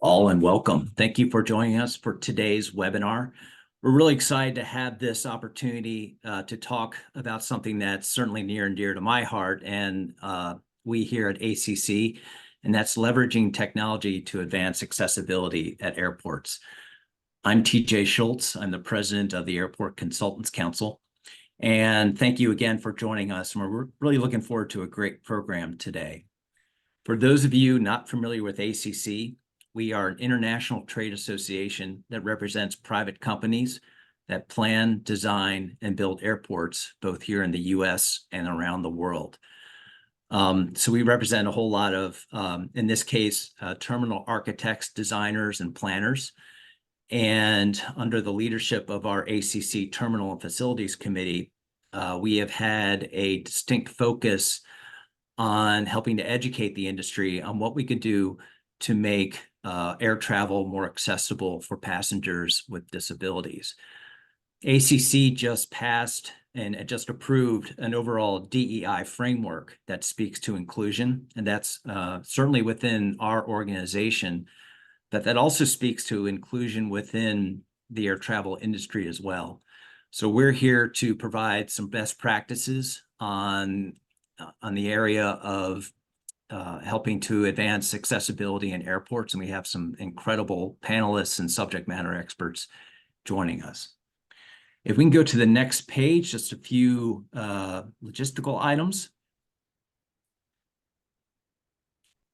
All and welcome. Thank you for joining us for today's webinar. We're really excited to have this opportunity to talk about something that's certainly near and dear to my heart and we here at ACC, and that's leveraging technology to advance accessibility at airports. I'm TJ Schultz. I'm the president of the Airport Consultants Council. And thank you again for joining us. And we're really looking forward to a great program today. For those of you not familiar with ACC, we are an international trade association that represents private companies that plan, design, and build airports, both here in the US and around the world. So we represent a whole lot of, in this case, terminal architects, designers, and planners. And under the leadership of our ACC Terminal Facilities Committee, we have had a distinct focus on helping to educate the industry on what we could do to make air travel more accessible for passengers with disabilities. ACC just passed and just approved an overall DEI framework that speaks to inclusion, and that's certainly within our organization, but that also speaks to inclusion within the air travel industry as well. So we're here to provide some best practices on the area of helping to advance accessibility in airports, and we have some incredible panelists and subject matter experts joining us. If we can go to the next page, just a few logistical items.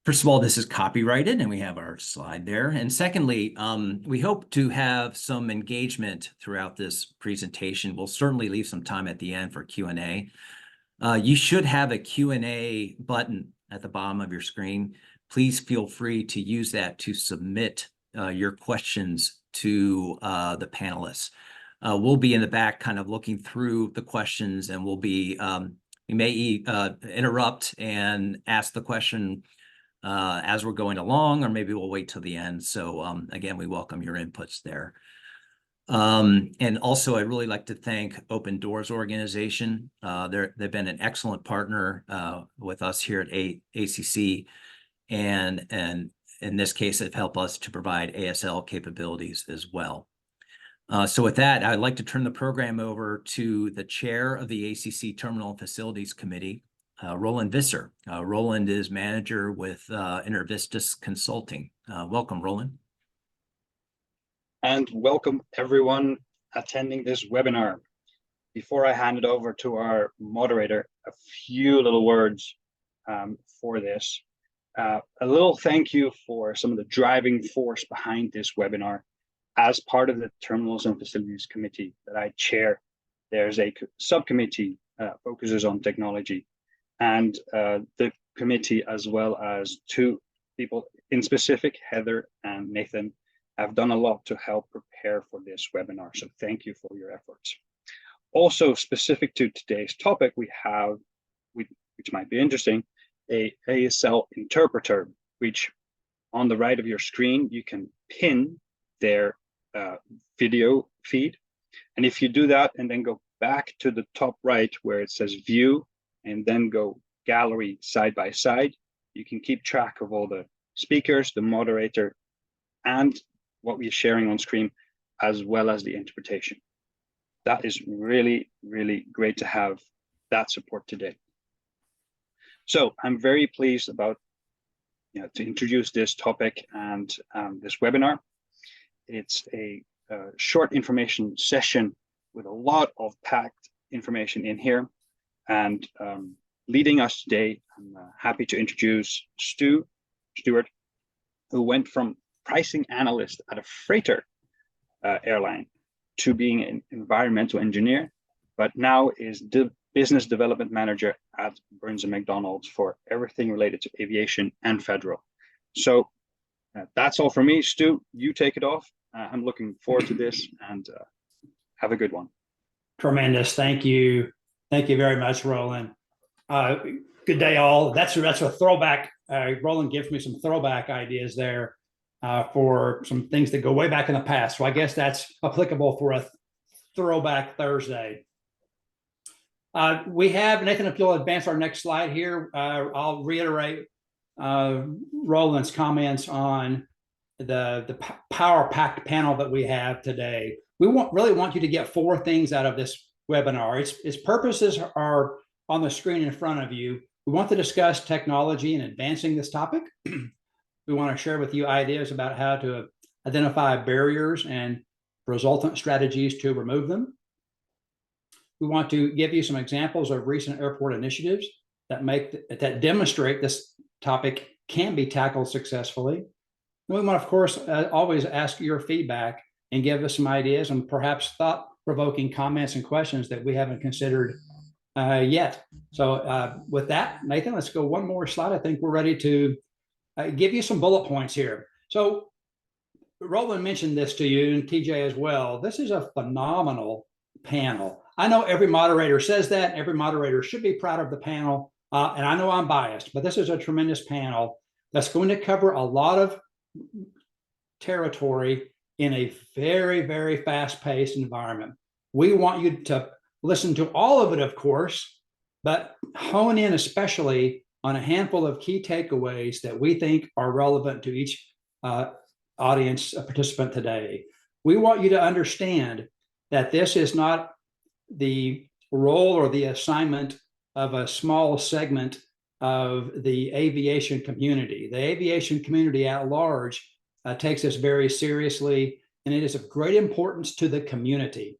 First of all, this is copyrighted, and we have our slide there. And secondly, we hope to have some engagement throughout this presentation. We'll certainly leave some time at the end for Q&A. You should have a Q&A button at the bottom of your screen. Please feel free to use that to submit your questions to the panelists. We'll be in the back kind of looking through the questions, and we'll be, we may interrupt and ask the question as we're going along, or maybe we'll wait till the end. So again, we welcome your inputs there. And also, I'd really like to thank Open Doors Organization. They've been an excellent partner with us here at ACC, and in this case, have helped us to provide ASL capabilities as well. So with that, I'd like to turn the program over to the chair of the ACC Terminal Facilities Committee, Roland Visser. Roland is manager with Intervistas Consulting. Welcome, Roland. And welcome everyone attending this webinar. Before I hand it over to our moderator, a few little words for this. A little thank you for some of the driving force behind this webinar. As part of the Terminals and Facilities Committee that I chair, there's a subcommittee focuses on technology, and the committee, as well as two people in specific, Heather and Nathan, have done a lot to help prepare for this webinar. So thank you for your efforts. Also specific to today's topic, we have, which might be interesting, a ASL interpreter, which on the right of your screen, you can pin their video feed. And if you do that and then go back to the top right where it says view and then go gallery side by side, you can keep track of all the speakers, the moderator, and what we're sharing on screen, as well as the interpretation. That is really, really great to have that support today. So I'm very pleased about to introduce this topic and this webinar. It's a short information session with a lot of packed information in here. And leading us today, I'm happy to introduce Stuart, who went from pricing analyst at a freighter airline to being an environmental engineer, but now is the business development manager at Burns & McDonnell's for everything related to aviation and federal. So that's all for me. Stu, you take it off. I'm looking forward to this, and have a good one. Tremendous. Thank you. Thank you very much, Roland. Good day, all. That's a throwback. Roland gives me some throwback ideas there for some things that go way back in the past. So I guess that's applicable for a throwback Thursday. We have, Nathan, if you'll advance our next slide here, I'll reiterate Roland's comments on power-packed panel that we have today. We really want you to get 4 things out of this webinar. Its purposes are on the screen in front of you. We want to discuss technology and advancing this topic. We want to share with you ideas about how to identify barriers and resultant strategies to remove them. We want to give you some examples of recent airport initiatives that demonstrate this topic can be tackled successfully. We want, of course, always ask your feedback and give us some ideas and perhaps thought-provoking comments and questions that we haven't considered yet. So with that, Nathan, let's go one more slide. I think we're ready to give you some bullet points here. So Roland mentioned this to you and TJ as well. This is a phenomenal panel. I know every moderator says that. Every moderator should be proud of the panel. And I know I'm biased, but this is a tremendous panel that's going to cover a lot of territory in a very, very fast-paced environment. We want you to listen to all of it, of course, but hone in especially on a handful of key takeaways that we think are relevant to each audience participant today. We want you to understand that this is not the role or the assignment of a small segment of the aviation community. The aviation community at large takes this very seriously, and it is of great importance to the community.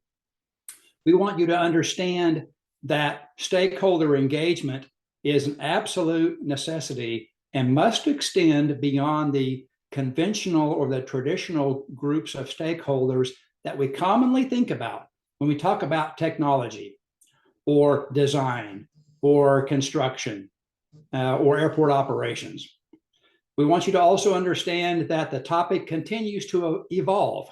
We want you to understand that stakeholder engagement is an absolute necessity and must extend beyond the conventional or the traditional groups of stakeholders that we commonly think about when we talk about technology or design or construction or airport operations. We want you to also understand that the topic continues to evolve.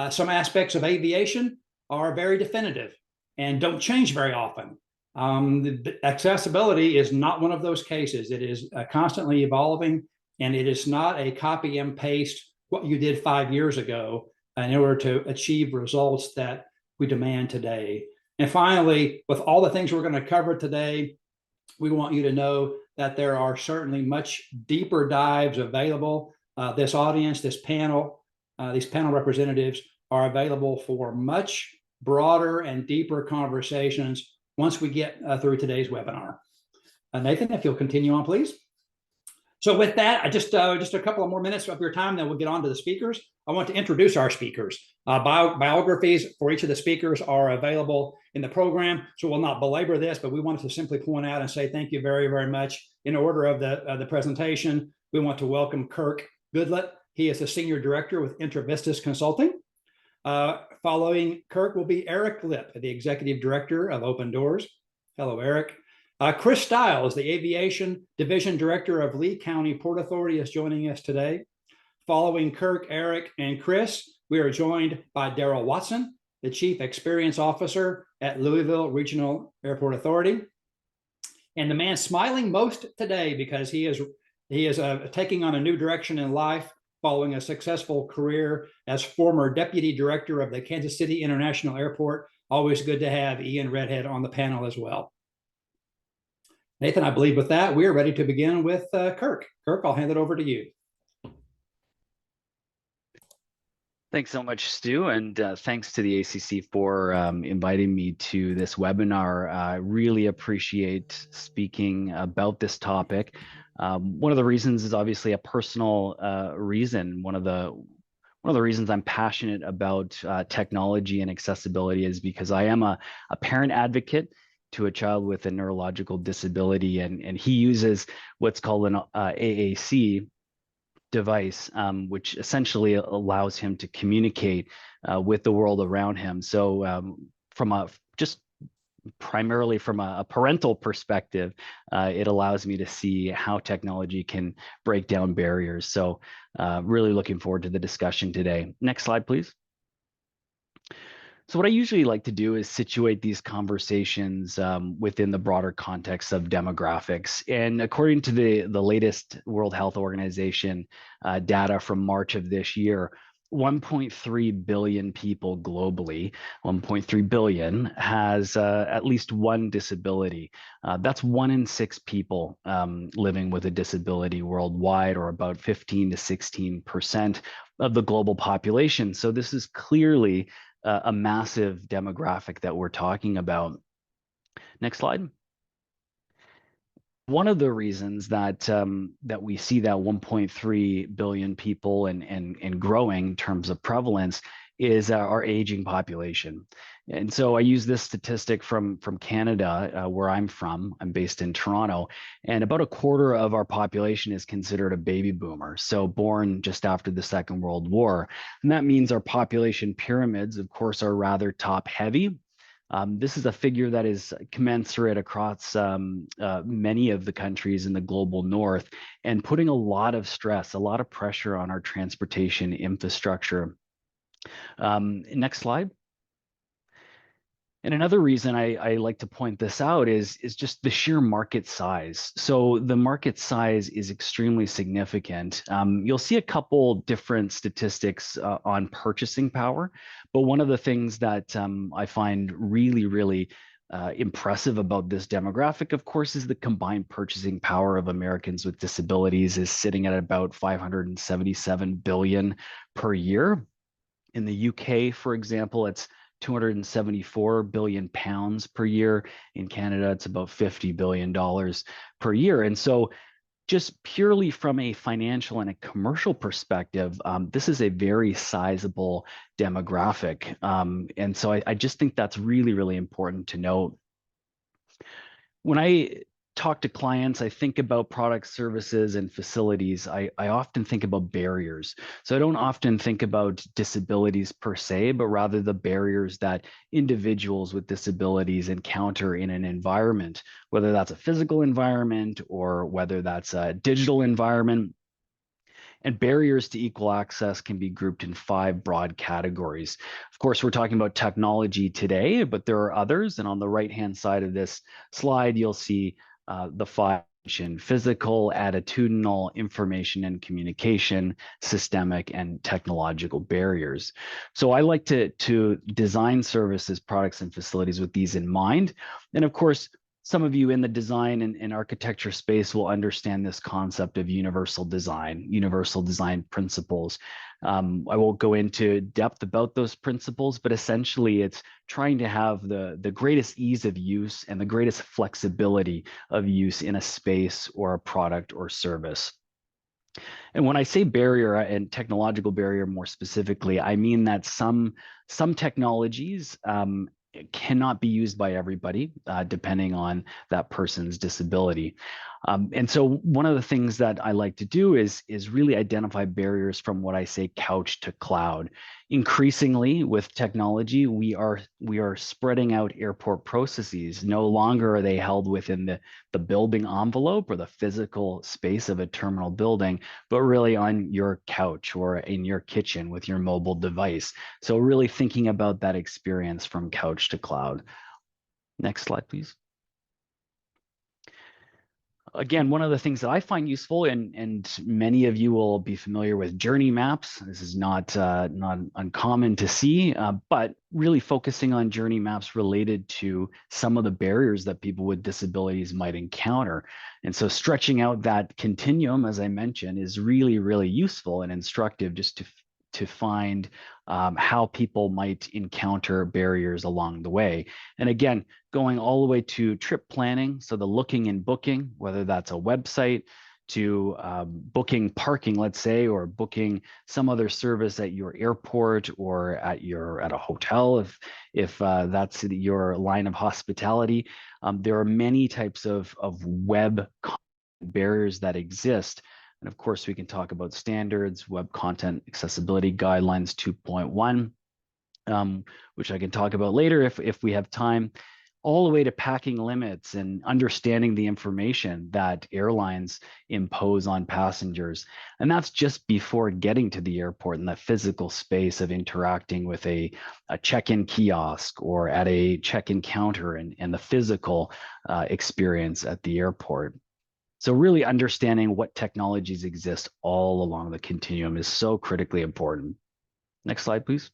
Some aspects of aviation are very definitive and don't change very often. The accessibility is not one of those cases. It is constantly evolving, and it is not a copy and paste what you did 5 years ago in order to achieve results that we demand today. And finally, with all the things we're going to cover today, we want you to know that there are certainly much deeper dives available. This audience, this panel, these panel representatives are available for much broader and deeper conversations once we get through today's webinar. Nathan, if you'll continue on, please. So with that, just a couple of more minutes of your time, then we'll get on to the speakers. I want to introduce our speakers. Biographies for each of the speakers are available in the program, so we'll not belabor this, but we wanted to simply point out and say thank you very, very much. In order of the presentation, we want to welcome Kirk Goodlett. He is the Senior Director with Intravistas Consulting. Following Kirk will be Eric Lipp, the Executive Director of Open Doors. Hello, Eric. Chris Stiles, the Aviation Division Director of Lee County Port Authority, is joining us today. Following Kirk, Eric, and Chris, we are joined by Daryl Watson, the Chief Experience Officer at Louisville Regional Airport Authority. And the man smiling most today because he is taking on a new direction in life following a successful career as former Deputy Director of the Kansas City International Airport. Always good to have Ian Redhead on the panel as well. Nathan, I believe with that, we are ready to begin with Kirk. Kirk, I'll hand it over to you. Thanks so much, Stu, and thanks to the ACC for inviting me to this webinar. I really appreciate speaking about this topic. One of the reasons is obviously a personal reason. One of the reasons I'm passionate about technology and accessibility is because I am a parent advocate to a child with a neurological disability, and he uses what's called an AAC device, which essentially allows him to communicate with the world around him. So primarily from a parental perspective, it allows me to see how technology can break down barriers. So really looking forward to the discussion today. Next slide, please. So what I usually like to do is situate these conversations within the broader context of demographics. And according to the latest World Health Organization data from March of this year, 1.3 billion people globally, 1.3 billion has at least one disability. That's 1 in 6 people living with a disability worldwide, or about 15 to 16% of the global population. So this is clearly a massive demographic that we're talking about. Next slide. One of the reasons that that we see that 1.3 billion people and growing in terms of prevalence is our aging population. And so I use this statistic from Canada, where I'm from. I'm based in Toronto, and about a quarter of our population is considered a baby boomer, so born just after the Second World War. And that means our population pyramids, of course, are rather top heavy. This is a figure that is commensurate across many of the countries in the global north, and putting a lot of stress, a lot of pressure on our transportation infrastructure. Next slide. And another reason I like to point this out is just the sheer market size. So the market size is extremely significant. You'll see a couple different statistics on purchasing power, but one of the things that I find really impressive about this demographic, of course, is the combined purchasing power of Americans with disabilities is sitting at about 577 billion per year. In the UK, for example, it's 274 billion pounds per year. In Canada, it's about $50 billion per year. And so just purely from a financial and a commercial perspective, this is a very sizable demographic. And so I just think that's really important to note. When I talk to clients, I think about products, services, and facilities. I often think about barriers. So I don't often think about disabilities per se, but rather the barriers that individuals with disabilities encounter in an environment, whether that's a physical environment or whether that's a digital environment. And barriers to equal access can be grouped in 5 broad categories. Of course, we're talking about technology today, but there are others. And on the right-hand side of this slide, you'll see the 5: physical, attitudinal, information and communication, systemic, and technological barriers. So I like to design services, products, and facilities with these in mind. And of course, some of you in the design and architecture space will understand this concept of universal design principles. I won't go into depth about those principles, but essentially it's trying to have the greatest ease of use and the greatest flexibility of use in a space or a product or service. And when I say barrier and technological barrier more specifically, I mean that some technologies cannot be used by everybody, depending on that person's disability. And so one of the things that I like to do is really identify barriers from what I say couch to cloud. Increasingly with technology, we are spreading out airport processes. No longer are they held within the building envelope or the physical space of a terminal building, but really on your couch or in your kitchen with your mobile device. So really thinking about that experience from couch to cloud. Next slide, please. Again, one of the things that I find useful, and many of you will be familiar with journey maps. This is not uncommon to see, but really focusing on journey maps related to some of the barriers that people with disabilities might encounter. And so stretching out that continuum, as I mentioned, is really useful and instructive just to find how people might encounter barriers along the way. And again, going all the way to trip planning, so the looking and booking, whether that's a website, to booking parking, let's say, or booking some other service at your airport or at a hotel, if that's your line of hospitality. There are many types of web barriers that exist. And of course, we can talk about standards, Web Content Accessibility Guidelines 2.1, which I can talk about later if we have time, all the way to packing limits and understanding the information that airlines impose on passengers. And that's just before getting to the airport in the physical space of interacting with a check-in kiosk or at a check-in counter and the physical experience at the airport. So really understanding what technologies exist all along the continuum is so critically important. Next slide, please.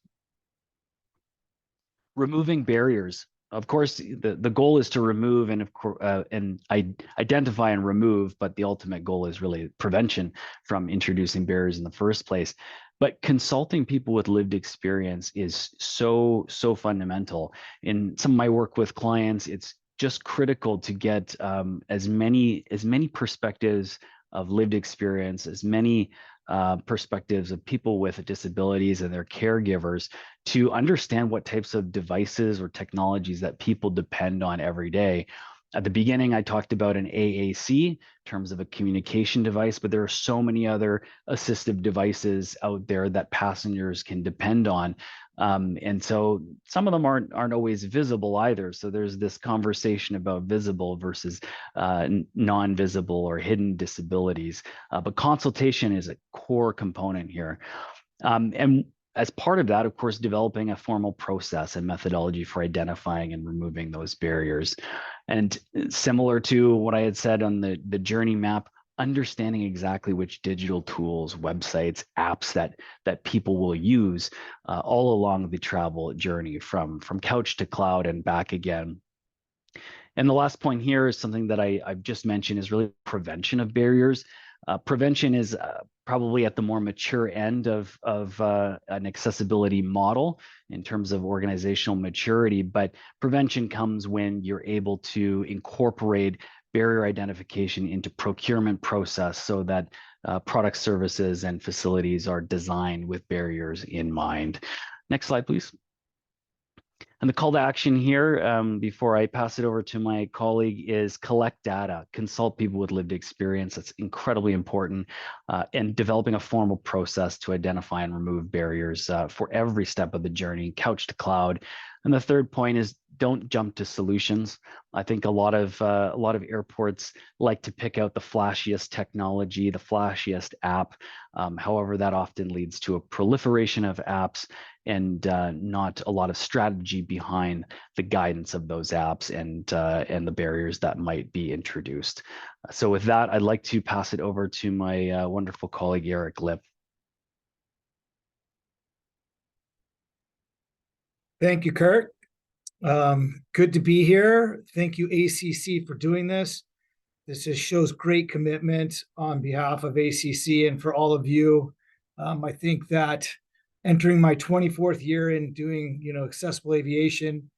Removing barriers. Of course, the goal is to remove and identify and remove, but the ultimate goal is really prevention from introducing barriers in the first place. But consulting people with lived experience is so fundamental. In some of my work with clients, it's just critical to get as many perspectives of lived experience, as many perspectives of people with disabilities and their caregivers to understand what types of devices or technologies that people depend on every day. At the beginning, I talked about an AAC in terms of a communication device, but there are so many other assistive devices out there that passengers can depend on. And so some of them aren't always visible either. So there's this conversation about visible versus non-visible or hidden disabilities. But consultation is a core component here. And as part of that, of course, developing a formal process and methodology for identifying and removing those barriers. And similar to what I had said on the journey map, understanding exactly which digital tools, websites, apps that people will use all along the travel journey from couch to cloud and back again. And the last point here is something that I've just mentioned is really prevention of barriers. Prevention is probably at the more mature end of an accessibility model in terms of organizational maturity, but prevention comes when you're able to incorporate barrier identification into procurement process so that product, services, and facilities are designed with barriers in mind. Next slide, please. And the call to action here, before I pass it over to my colleague, is collect data, consult people with lived experience. That's incredibly important, and developing a formal process to identify and remove barriers for every step of the journey, couch to cloud. And the third point is don't jump to solutions. I think a lot of airports like to pick out the flashiest technology, the flashiest app. However, that often leads to a proliferation of apps and not a lot of strategy behind the guidance of those apps and the barriers that might be introduced. So with that, I'd like to pass it over to my wonderful colleague, Eric Lipp. Thank you, Kurt. Good to be here. Thank you, ACC, for doing this. This just shows great commitment on behalf of ACC and for all of you. I think that entering my 24th year in doing, accessible aviation,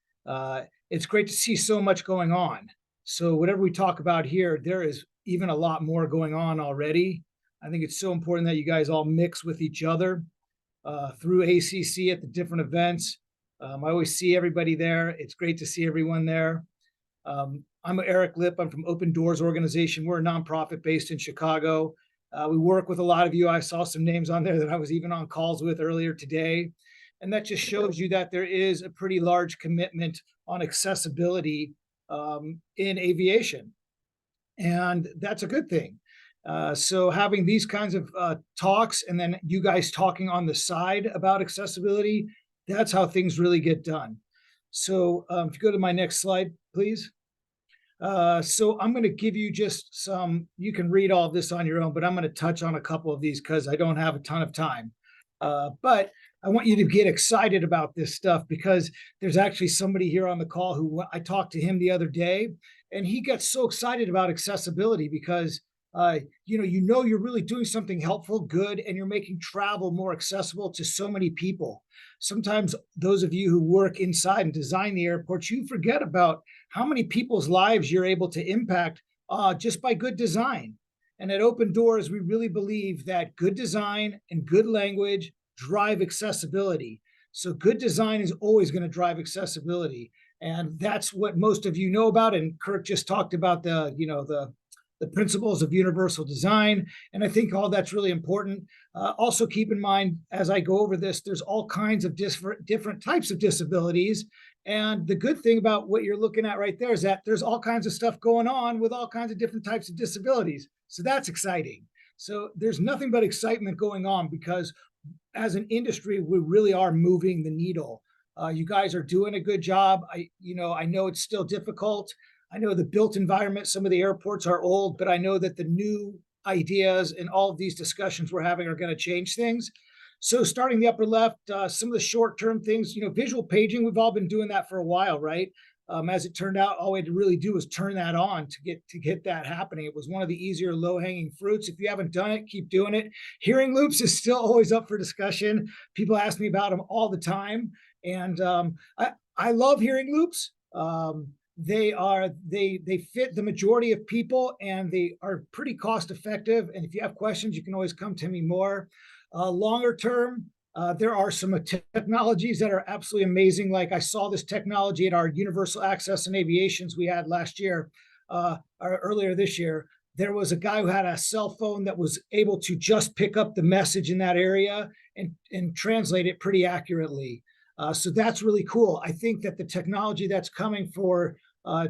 it's great to see so much going on. So whatever we talk about here, there is even a lot more going on already. I think it's so important that you guys all mix with each other through ACC at the different events. I always see everybody there. It's great to see everyone there. I'm Eric Lipp. I'm from Open Doors Organization. We're a nonprofit based in Chicago. We work with a lot of you. I saw some names on there that I was even on calls with earlier today. And that just shows you that there is a pretty large commitment on accessibility in aviation. And that's a good thing. So having these kinds of talks and then you guys talking on the side about accessibility, that's how things really get done. So if you go to my next slide, please. So I'm going to give you just some, you can read all of this on your own, but I'm going to touch on a couple of these because I don't have a ton of time. But I want you to get excited about this stuff because there's actually somebody here on the call who I talked to him the other day, and he got so excited about accessibility because you're really doing something helpful, good, and you're making travel more accessible to so many people. Sometimes those of you who work inside and design the airports, you forget about how many people's lives you're able to impact just by good design. And at Open Doors, we really believe that good design and good language drive accessibility. So good design is always going to drive accessibility. And that's what most of you know about. And Kirk just talked about the principles of universal design. And I think all that's really important. Also keep in mind, as I go over this, there's all kinds of different types of disabilities. And the good thing about what you're looking at right there is that there's all kinds of stuff going on with all kinds of different types of disabilities. So that's exciting. So there's nothing but excitement going on because as an industry, we really are moving the needle. You guys are doing a good job. I know it's still difficult. I know the built environment, some of the airports are old, but I know that the new ideas and all of these discussions we're having are going to change things. So starting the upper left, some of the short-term things, visual paging, we've all been doing that for a while, right? As it turned out, all we had to really do was turn that on to get that happening. It was one of the easier low-hanging fruits. If you haven't done it, keep doing it. Hearing loops is still always up for discussion. People ask me about them all the time, and I love hearing loops. They fit the majority of people, and they are pretty cost effective. And if you have questions, you can always come to me more. Longer term, there are some technologies that are absolutely amazing. Like I saw this technology at our Universal Access and Aviations we had last year, or earlier this year. There was a guy who had a cell phone that was able to just pick up the message in that area and translate it pretty accurately. So that's really cool. I think that the technology that's coming for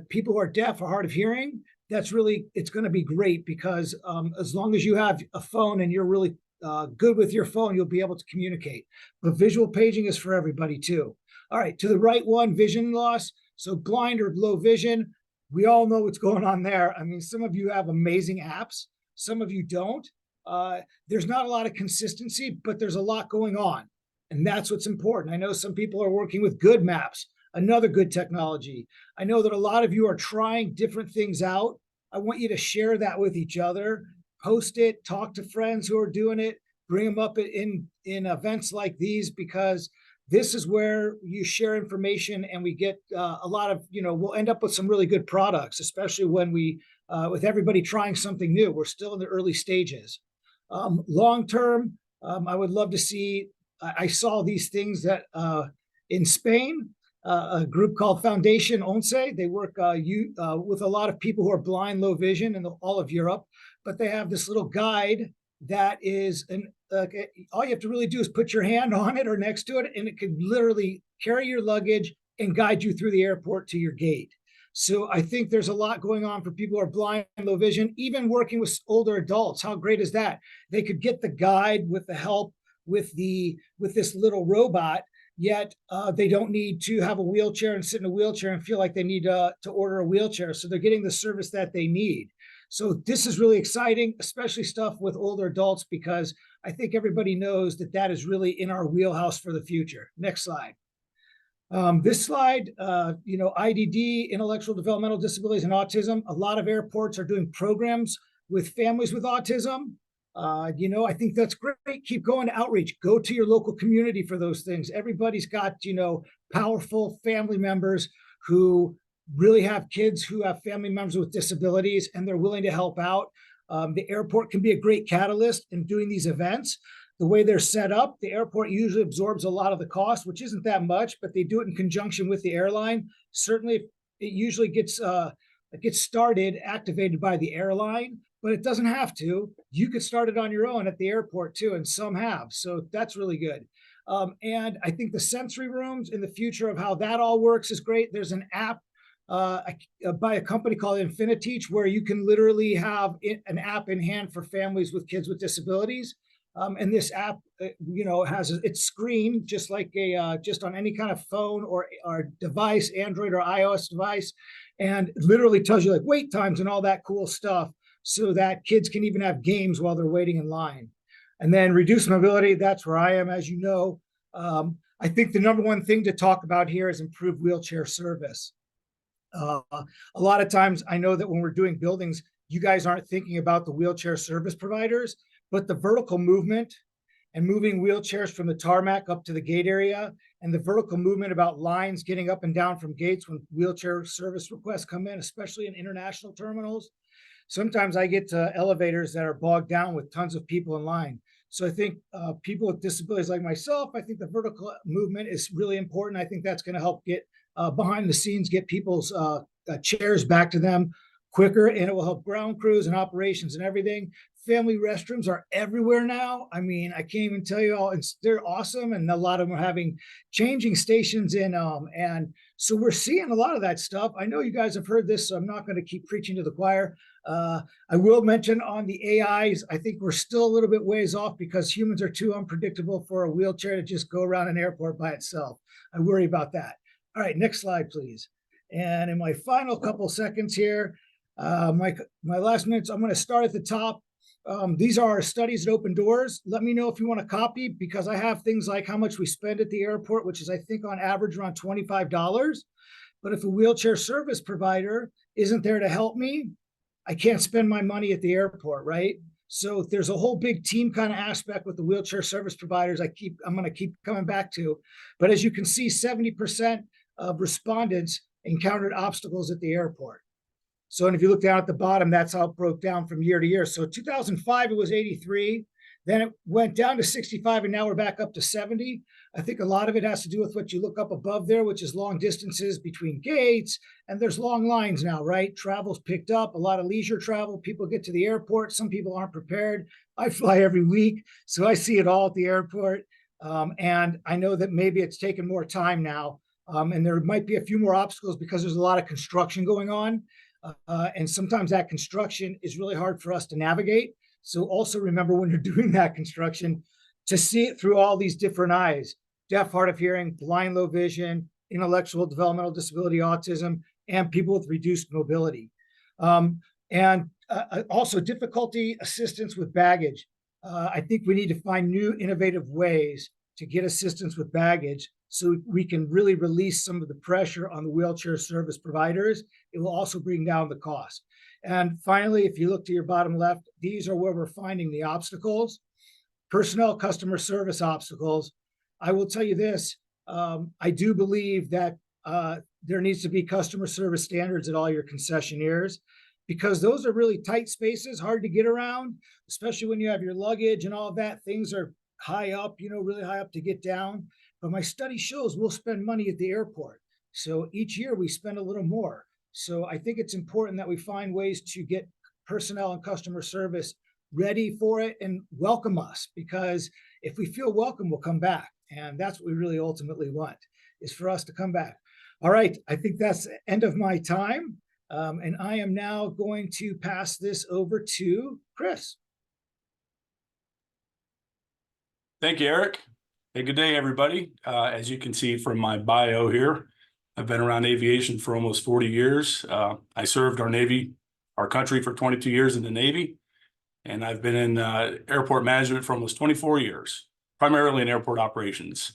people who are deaf or hard of hearing, it's going to be great, because as long as you have a phone and you're really good with your phone, you'll be able to communicate. But visual paging is for everybody too. All right, to the right one, vision loss. So blind or low vision, we all know what's going on there. I mean, some of you have amazing apps, some of you don't. There's not a lot of consistency, but there's a lot going on. And that's what's important. I know some people are working with good maps, another good technology. I know that a lot of you are trying different things out. I want you to share that with each other, post it, talk to friends who are doing it, bring them up in events like these, because this is where you share information and we get a lot of, we'll end up with some really good products, especially when with everybody trying something new. We're still in the early stages. Long term, I would love to see, I saw these things that in Spain, a group called Foundation Once, they work with a lot of people who are blind, low vision in all of Europe, but they have this little guide that is, all you have to really do is put your hand on it or next to it, and it can literally carry your luggage and guide you through the airport to your gate. So I think there's a lot going on for people who are blind and low vision, even working with older adults. How great is that? They could get the guide with the help with this little robot, yet they don't need to have a wheelchair and sit in a wheelchair and feel like they need to order a wheelchair. So they're getting the service that they need. So this is really exciting, especially stuff with older adults, because I think everybody knows that is really in our wheelhouse for the future. Next slide. This slide, IDD, intellectual developmental disabilities and autism. A lot of airports are doing programs with families with autism. I think that's great. Keep going to outreach. Go to your local community for those things. Everybody's got, powerful family members who really have kids who have family members with disabilities, and they're willing to help out. The airport can be a great catalyst in doing these events. The way they're set up, the airport usually absorbs a lot of the cost, which isn't that much, but they do it in conjunction with the airline. Certainly, it usually gets started, activated by the airline, but it doesn't have to. You could start it on your own at the airport too, and some have. So that's really good. And I think the sensory rooms in the future of how that all works is great. There's an app by a company called Infiniteach, where you can literally have an app in hand for families with kids with disabilities. And this app, has its screen just like just on any kind of phone or device, Android or iOS device, and literally tells you like wait times and all that cool stuff, so that kids can even have games while they're waiting in line. And then reduced mobility, that's where I am, as you know. I think the number one thing to talk about here is improved wheelchair service. A lot of times I know that when we're doing buildings, you guys aren't thinking about the wheelchair service providers, but the vertical movement and moving wheelchairs from the tarmac up to the gate area, and the vertical movement about lines getting up and down from gates when wheelchair service requests come in, especially in international terminals. Sometimes I get to elevators that are bogged down with tons of people in line. So I think people with disabilities like myself, I think the vertical movement is really important. I think that's going to help get behind the scenes, get people's chairs back to them quicker, and it will help ground crews and operations and everything. Family restrooms are everywhere now. I mean, I can't even tell you all, they're awesome. And a lot of them are having changing stations in them. And so we're seeing a lot of that stuff. I know you guys have heard this, so I'm not going to keep preaching to the choir. I will mention on the AIs, I think we're still a little bit ways off, because humans are too unpredictable for a wheelchair to just go around an airport by itself. I worry about that. All right, next slide, please. And in my final couple seconds here, my last minutes, I'm going to start at the top. These are our studies at Open Doors. Let me know if you want a copy, because I have things like how much we spend at the airport, which is, I think, on average around $25. But if a wheelchair service provider isn't there to help me, I can't spend my money at the airport, right? So there's a whole big team kind of aspect with the wheelchair service providers I'm going to keep coming back to. But as you can see, 70% of respondents encountered obstacles at the airport. So, and if you look down at the bottom, that's how it broke down from year to year. So 2005, it was 83. Then it went down to 65, and now we're back up to 70. I think a lot of it has to do with what you look up above there, which is long distances between gates, and there's long lines now, right? Travel's picked up, a lot of leisure travel. People get to the airport. Some people aren't prepared. I fly every week, so I see it all at the airport. And I know that maybe it's taken more time now, and there might be a few more obstacles because there's a lot of construction going on. And sometimes that construction is really hard for us to navigate. So also remember, when you're doing that construction, to see it through all these different eyes: deaf, hard of hearing, blind, low vision, intellectual developmental disability, autism, and people with reduced mobility. And also difficulty assistance with baggage. I think we need to find new innovative ways to get assistance with baggage, so we can really release some of the pressure on the wheelchair service providers. It will also bring down the cost. And finally, if you look to your bottom left, these are where we're finding the obstacles: personnel, customer service obstacles. I will tell you this, I do believe that there needs to be customer service standards at all your concessionaires, because those are really tight spaces, hard to get around, especially when you have your luggage and all of that. Things are high up, really high up to get down. But my study shows we'll spend money at the airport. So each year we spend a little more. So I think it's important that we find ways to get personnel and customer service ready for it and welcome us, because if we feel welcome, we'll come back. And that's what we really ultimately want, is for us to come back. All right, I think that's the end of my time. And I am now going to pass this over to Chris. Thank you, Eric. Hey, good day, everybody. As you can see from my bio here, I've been around aviation for almost 40 years. I served our country for 22 years in the Navy, and I've been in airport management for almost 24 years, primarily in airport operations.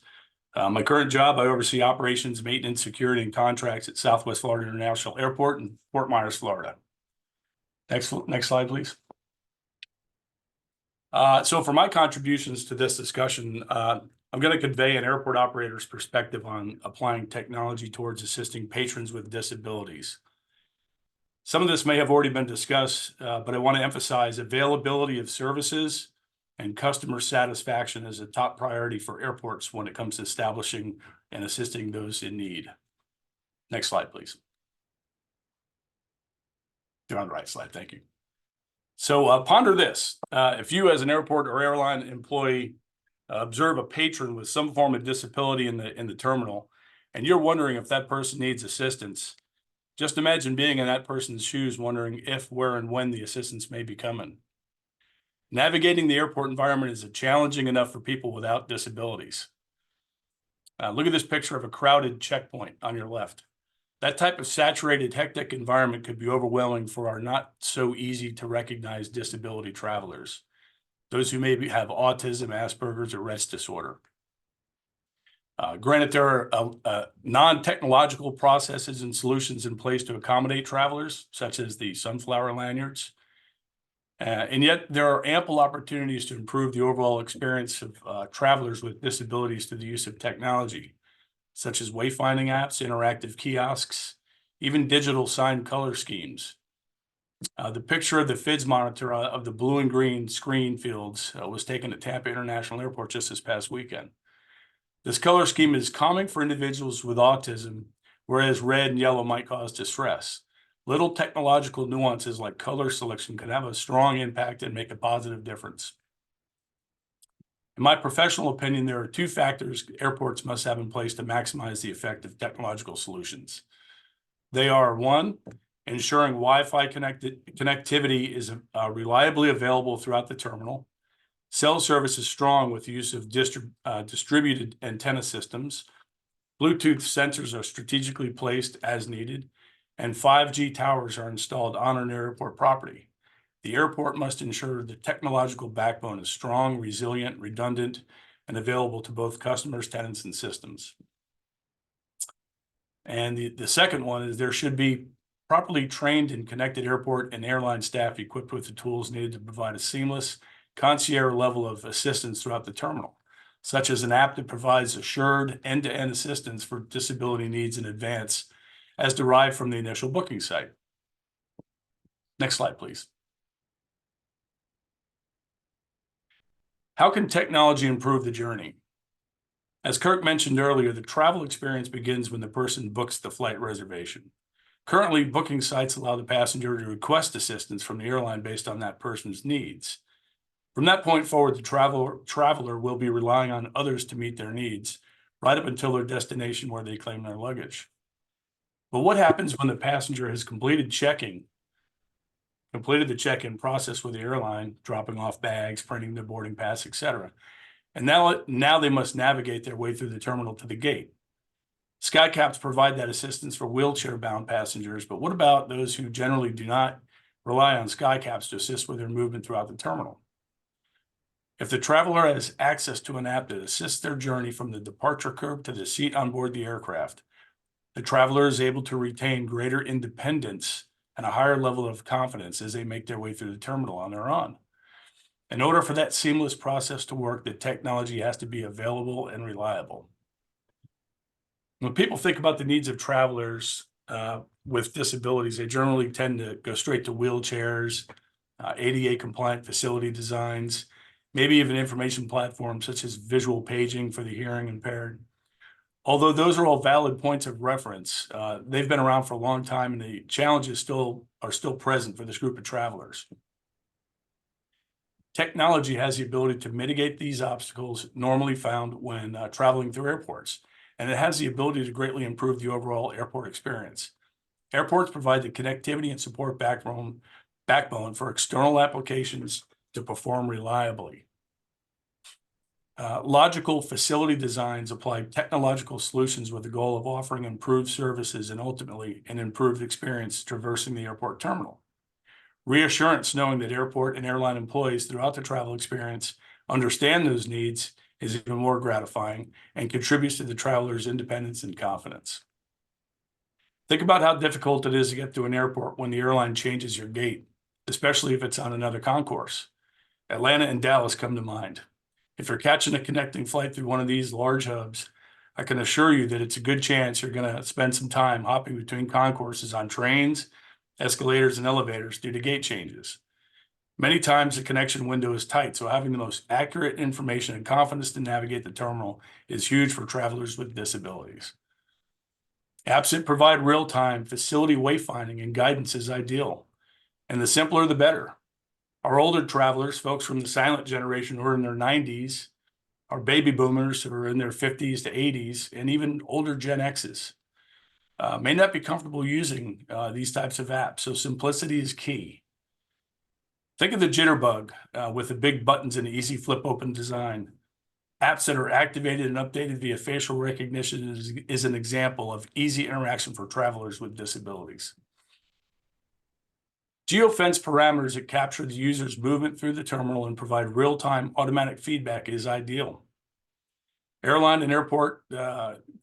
My current job, I oversee operations, maintenance, security, and contracts at Southwest Florida International Airport in Fort Myers, Florida. Next slide, please. So for my contributions to this discussion, I'm going to convey an airport operator's perspective on applying technology towards assisting patrons with disabilities. Some of this may have already been discussed, but I want to emphasize availability of services and customer satisfaction is a top priority for airports when it comes to establishing and assisting those in need. Next slide, please. You're on the right slide, thank you. So ponder this. If you as an airport or airline employee observe a patron with some form of disability in the terminal, and you're wondering if that person needs assistance, just imagine being in that person's shoes, wondering if, where, and when the assistance may be coming. Navigating the airport environment is challenging enough for people without disabilities. Look at this picture of a crowded checkpoint on your left. That type of saturated, hectic environment could be overwhelming for our not so easy to recognize disability travelers, those who maybe have autism, Asperger's, or Rett's disorder. Granted, there are non-technological processes and solutions in place to accommodate travelers, such as the sunflower lanyards. And yet there are ample opportunities to improve the overall experience of travelers with disabilities through the use of technology, such as wayfinding apps, interactive kiosks, even digital sign color schemes. The picture of the FIDS monitor of the blue and green screen fields was taken at Tampa International Airport just this past weekend. This color scheme is calming for individuals with autism, whereas red and yellow might cause distress. Little technological nuances like color selection can have a strong impact and make a positive difference. In my professional opinion, there are two factors airports must have in place to maximize the effect of technological solutions. They are: one, ensuring Wi-Fi connectivity is reliably available throughout the terminal. Cell service is strong with the use of distributed antenna systems. Bluetooth sensors are strategically placed as needed, and 5G towers are installed on or near airport property. The airport must ensure the technological backbone is strong, resilient, redundant, and available to both customers, tenants, and systems. And the second one is there should be properly trained and connected airport and airline staff equipped with the tools needed to provide a seamless concierge level of assistance throughout the terminal, such as an app that provides assured end-to-end assistance for disability needs in advance as derived from the initial booking site. Next slide, please. How can technology improve the journey? As Kirk mentioned earlier, the travel experience begins when the person books the flight reservation. Currently, booking sites allow the passenger to request assistance from the airline based on that person's needs. From that point forward, the traveler will be relying on others to meet their needs, right up until their destination where they claim their luggage. But what happens when the passenger has completed the check-in process with the airline, dropping off bags, printing the boarding pass, etc.? And now they must navigate their way through the terminal to the gate. SkyCaps provide that assistance for wheelchair-bound passengers, but what about those who generally do not rely on SkyCaps to assist with their movement throughout the terminal? If the traveler has access to an app that assists their journey from the departure curb to the seat on board the aircraft, the traveler is able to retain greater independence and a higher level of confidence as they make their way through the terminal on their own. In order for that seamless process to work, the technology has to be available and reliable. When people think about the needs of travelers with disabilities, they generally tend to go straight to wheelchairs, ADA compliant facility designs, maybe even information platforms such as visual paging for the hearing impaired. Although those are all valid points of reference, they've been around for a long time, and the challenges are still present for this group of travelers. Technology has the ability to mitigate these obstacles normally found when traveling through airports, and it has the ability to greatly improve the overall airport experience. Airports provide the connectivity and support backbone for external applications to perform reliably. Logical facility designs apply technological solutions with the goal of offering improved services and ultimately an improved experience traversing the airport terminal. Reassurance knowing that airport and airline employees throughout the travel experience understand those needs is even more gratifying and contributes to the traveler's independence and confidence. Think about how difficult it is to get to an airport when the airline changes your gate, especially if it's on another concourse. Atlanta and Dallas come to mind. If you're catching a connecting flight through one of these large hubs, I can assure you that it's a good chance you're going to spend some time hopping between concourses on trains, escalators, and elevators due to gate changes. Many times the connection window is tight, so having the most accurate information and confidence to navigate the terminal is huge for travelers with disabilities. Apps that provide real-time facility wayfinding and guidance is ideal, and the simpler the better. Our older travelers, folks from the silent generation who are in their 90s, our baby boomers who are in their 50s to 80s, and even older Gen X's, may not be comfortable using these types of apps, so simplicity is key. Think of the jitterbug with the big buttons and easy flip open design. Apps that are activated and updated via facial recognition is an example of easy interaction for travelers with disabilities. Geofence parameters that capture the user's movement through the terminal and provide real-time automatic feedback is ideal. Airline and airport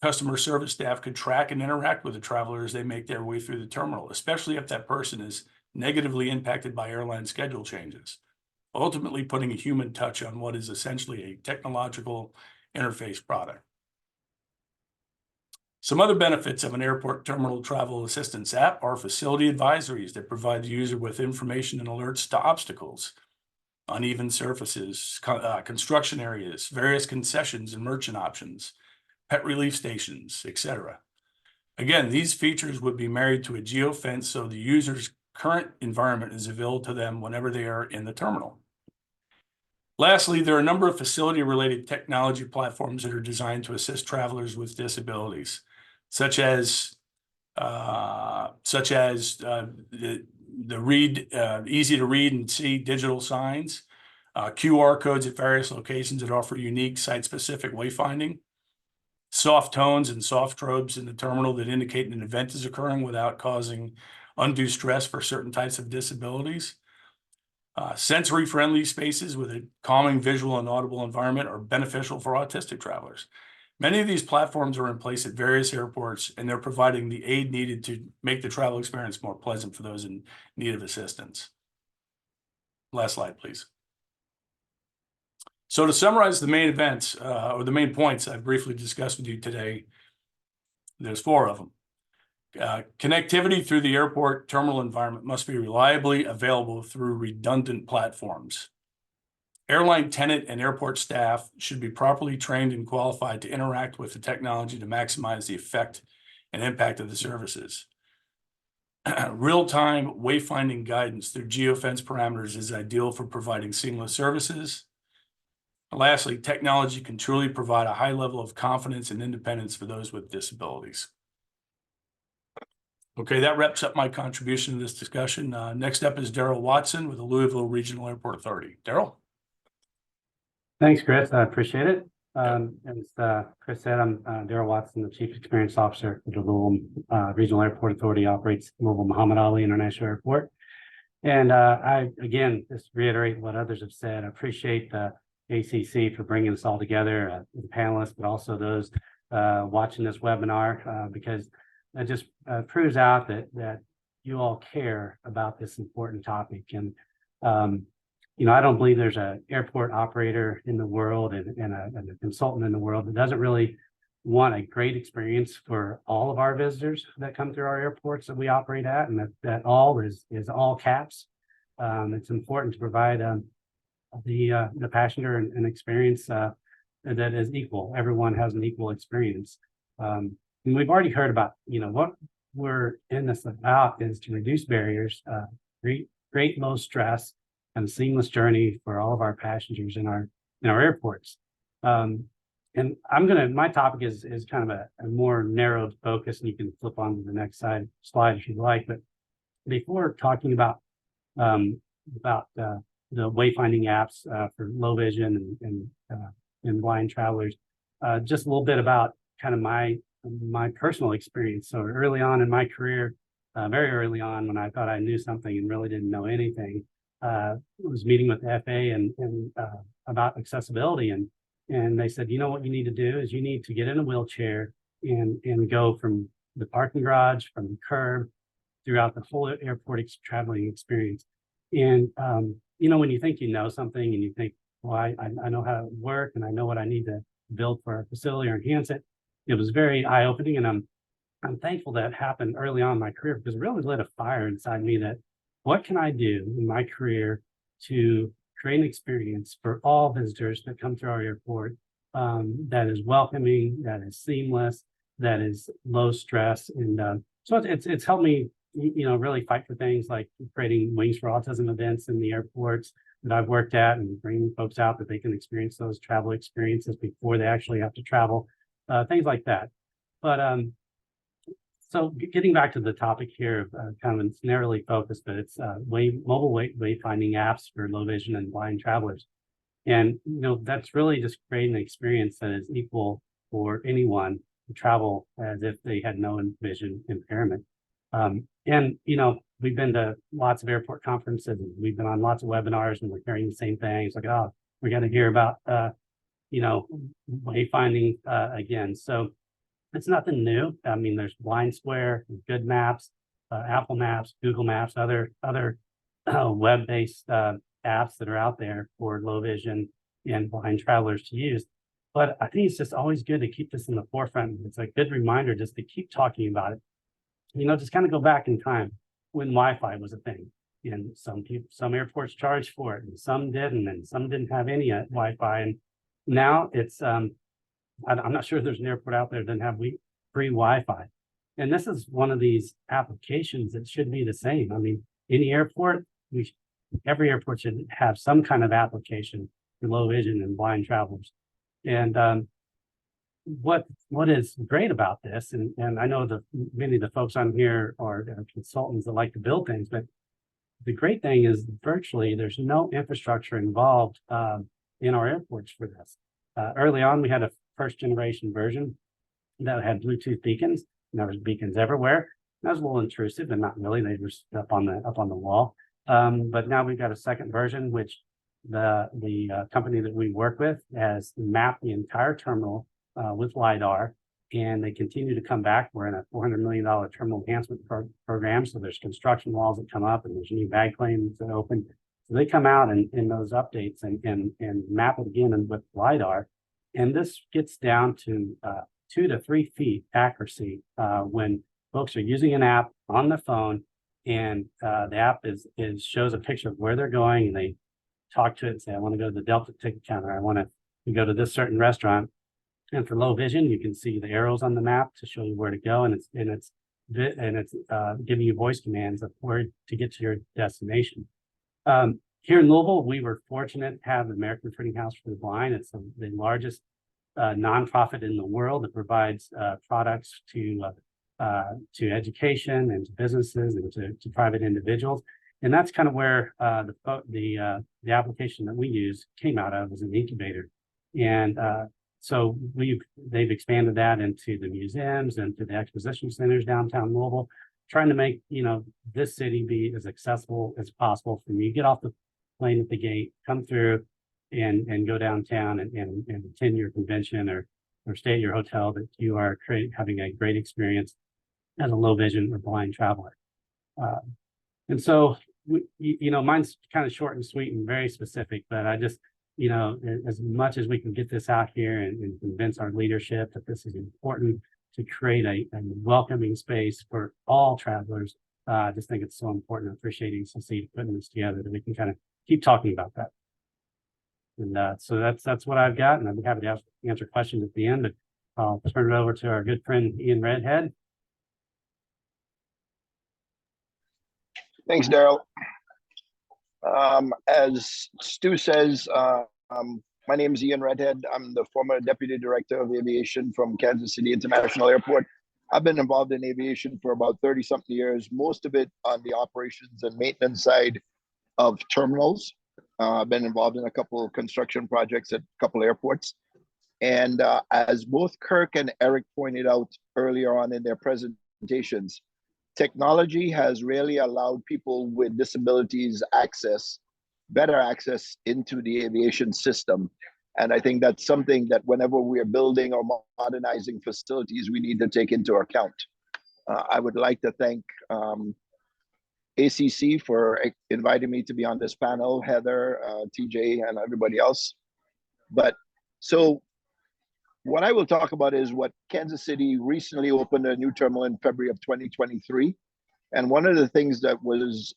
customer service staff could track and interact with the traveler as they make their way through the terminal, especially if that person is negatively impacted by airline schedule changes, ultimately putting a human touch on what is essentially a technological interface product. Some other benefits of an airport terminal travel assistance app are facility advisories that provide the user with information and alerts to obstacles, uneven surfaces, construction areas, various concessions and merchant options, pet relief stations, etc. Again, these features would be married to a geofence so the user's current environment is available to them whenever they are in the terminal. Lastly, there are a number of facility-related technology platforms that are designed to assist travelers with disabilities, such as easy to read and see digital signs, QR codes at various locations that offer unique site-specific wayfinding, soft tones and soft strobes in the terminal that indicate an event is occurring without causing undue stress for certain types of disabilities. Sensory-friendly spaces with a calming visual and audible environment are beneficial for autistic travelers. Many of these platforms are in place at various airports, and they're providing the aid needed to make the travel experience more pleasant for those in need of assistance. Last slide, please. So to summarize the main events, or the main points I briefly discussed with you today, there's 4 of them. Connectivity through the airport terminal environment must be reliably available through redundant platforms. Airline tenant and airport staff should be properly trained and qualified to interact with the technology to maximize the effect and impact of the services. Real-time wayfinding guidance through geofence parameters is ideal for providing seamless services. Lastly, technology can truly provide a high level of confidence and independence for those with disabilities. Okay, that wraps up my contribution to this discussion. Next up is Daryl Watson with the Louisville Regional Airport Authority. Daryl? Thanks, Chris. I appreciate it. As Chris said, I'm Daryl Watson, the Chief Experience Officer for the Louisville Regional Airport Authority, operates Louisville Muhammad Ali International Airport. And I, again, just reiterate what others have said. I appreciate the ACC for bringing us all together, the panelists, but also those watching this webinar, because it just proves out that you all care about this important topic. And you know, I don't believe there's an airport operator in the world and a consultant in the world that doesn't really want a great experience for all of our visitors that come through our airports that we operate at, and that all is all caps. It's important to provide the passenger an experience that is equal. Everyone has an equal experience. And we've already heard about, you know, what we're in this about is to reduce barriers, create low stress, and a seamless journey for all of our passengers in our airports. And my topic is kind of a more narrowed focus, and you can flip on to the next slide if you'd like. But before talking about the wayfinding apps for low vision and blind travelers, just a little bit about kind of my personal experience. So early on in my career, very early on, when I thought I knew something and really didn't know anything, was meeting with the FAA and about accessibility, and they said, you know what you need to do is you need to get in a wheelchair and go from the parking garage, from the curb, throughout the whole airport traveling experience. And you know, when you think you know something and you think, well, I know how to work and I know what I need to build for our facility or enhance it, it was very eye-opening. And I'm thankful that happened early on in my career, because it really lit a fire inside me that what can I do in my career to create an experience for all visitors that come through our airport that is welcoming, that is seamless, that is low stress. And so it's helped me, you know, really fight for things like creating Wings for Autism events in the airports that I've worked at, and bringing folks out that they can experience those travel experiences before they actually have to travel, things like that. But so getting back to the topic here, kind of it's narrowly focused, but it's mobile wayfinding apps for low vision and blind travelers. And, you know, that's really just creating an experience that is equal for anyone to travel as if they had no vision impairment. And, you know, we've been to lots of airport conferences, and we've been on lots of webinars, and we're hearing the same things, like, oh, we're going to hear about, you know, wayfinding again. So it's nothing new. I mean, there's Blind Square, Good Maps, Apple Maps, Google Maps, other web-based apps that are out there for low vision and blind travelers to use. But I think it's just always good to keep this in the forefront. It's a good reminder just to keep talking about it. You know, just kind of go back in time when Wi-Fi was a thing, and some airports charged for it, and some didn't, and some didn't have any Wi-Fi. And now it's I'm not sure if there's an airport out there that doesn't have free Wi-Fi. And this is one of these applications that should be the same. I mean, any airport, every airport should have some kind of application for low vision and blind travelers. And what is great about this, and I know that many of the folks on here are consultants that like to build things, but the great thing is virtually there's no infrastructure involved in our airports for this. Early on, we had a first generation version that had Bluetooth beacons, and there was beacons everywhere. That was a little intrusive, and not really. They were up on the wall. But now we've got a second version, which the company that we work with has mapped the entire terminal with LiDAR, and they continue to come back. We're in a $400 million terminal enhancement program. So there's construction walls that come up, and there's new bag lanes that open. So they come out and in those updates and map it again and with LiDAR. And this gets down to 2 to 3 feet accuracy when folks are using an app on the phone, and the app shows a picture of where they're going, and they talk to it and say, I want to go to the Delta ticket counter. I want to go to this certain restaurant. And for low vision, you can see the arrows on the map to show you where to go, and it's giving you voice commands of where to get to your destination. Here in Louisville, we were fortunate to have the American Printing House for the Blind. It's the largest nonprofit in the world that provides products to education and to businesses and to private individuals. And that's kind of where the application that we use came out of as an incubator. And so they've expanded that into the museums and to the exposition centers downtown Louisville, trying to make this city be as accessible as possible for you. Get off the plane at the gate, come through, and go downtown and attend your convention or stay at your hotel, that you are having a great experience as a low vision or blind traveler. And so mine's kind of short and sweet and very specific, but I just, as much as we can get this out here and convince our leadership that this is important to create a welcoming space for all travelers, I just think it's so important. I appreciate ACC putting this together that we can kind of keep talking about that. And so that's what I've got, and I'd be happy to answer questions at the end, but I'll turn it over to our good friend Ian Redhead. Thanks, Daryl. As Stu says, my name is Ian Redhead. I'm the former Deputy Director of Aviation from Kansas City International Airport. I've been involved in aviation for about 30-something years, most of it on the operations and maintenance side of terminals. I've been involved in a couple of construction projects at a couple of airports. And as both Kirk and Eric pointed out earlier on in their presentations, technology has really allowed people with disabilities better access into the aviation system. And I think that's something that whenever we are building or modernizing facilities, we need to take into account. I would like to thank ACC for inviting me to be on this panel, Heather, TJ, and everybody else. But so what I will talk about is what Kansas City recently opened a new terminal in February of 2023. And one of the things that was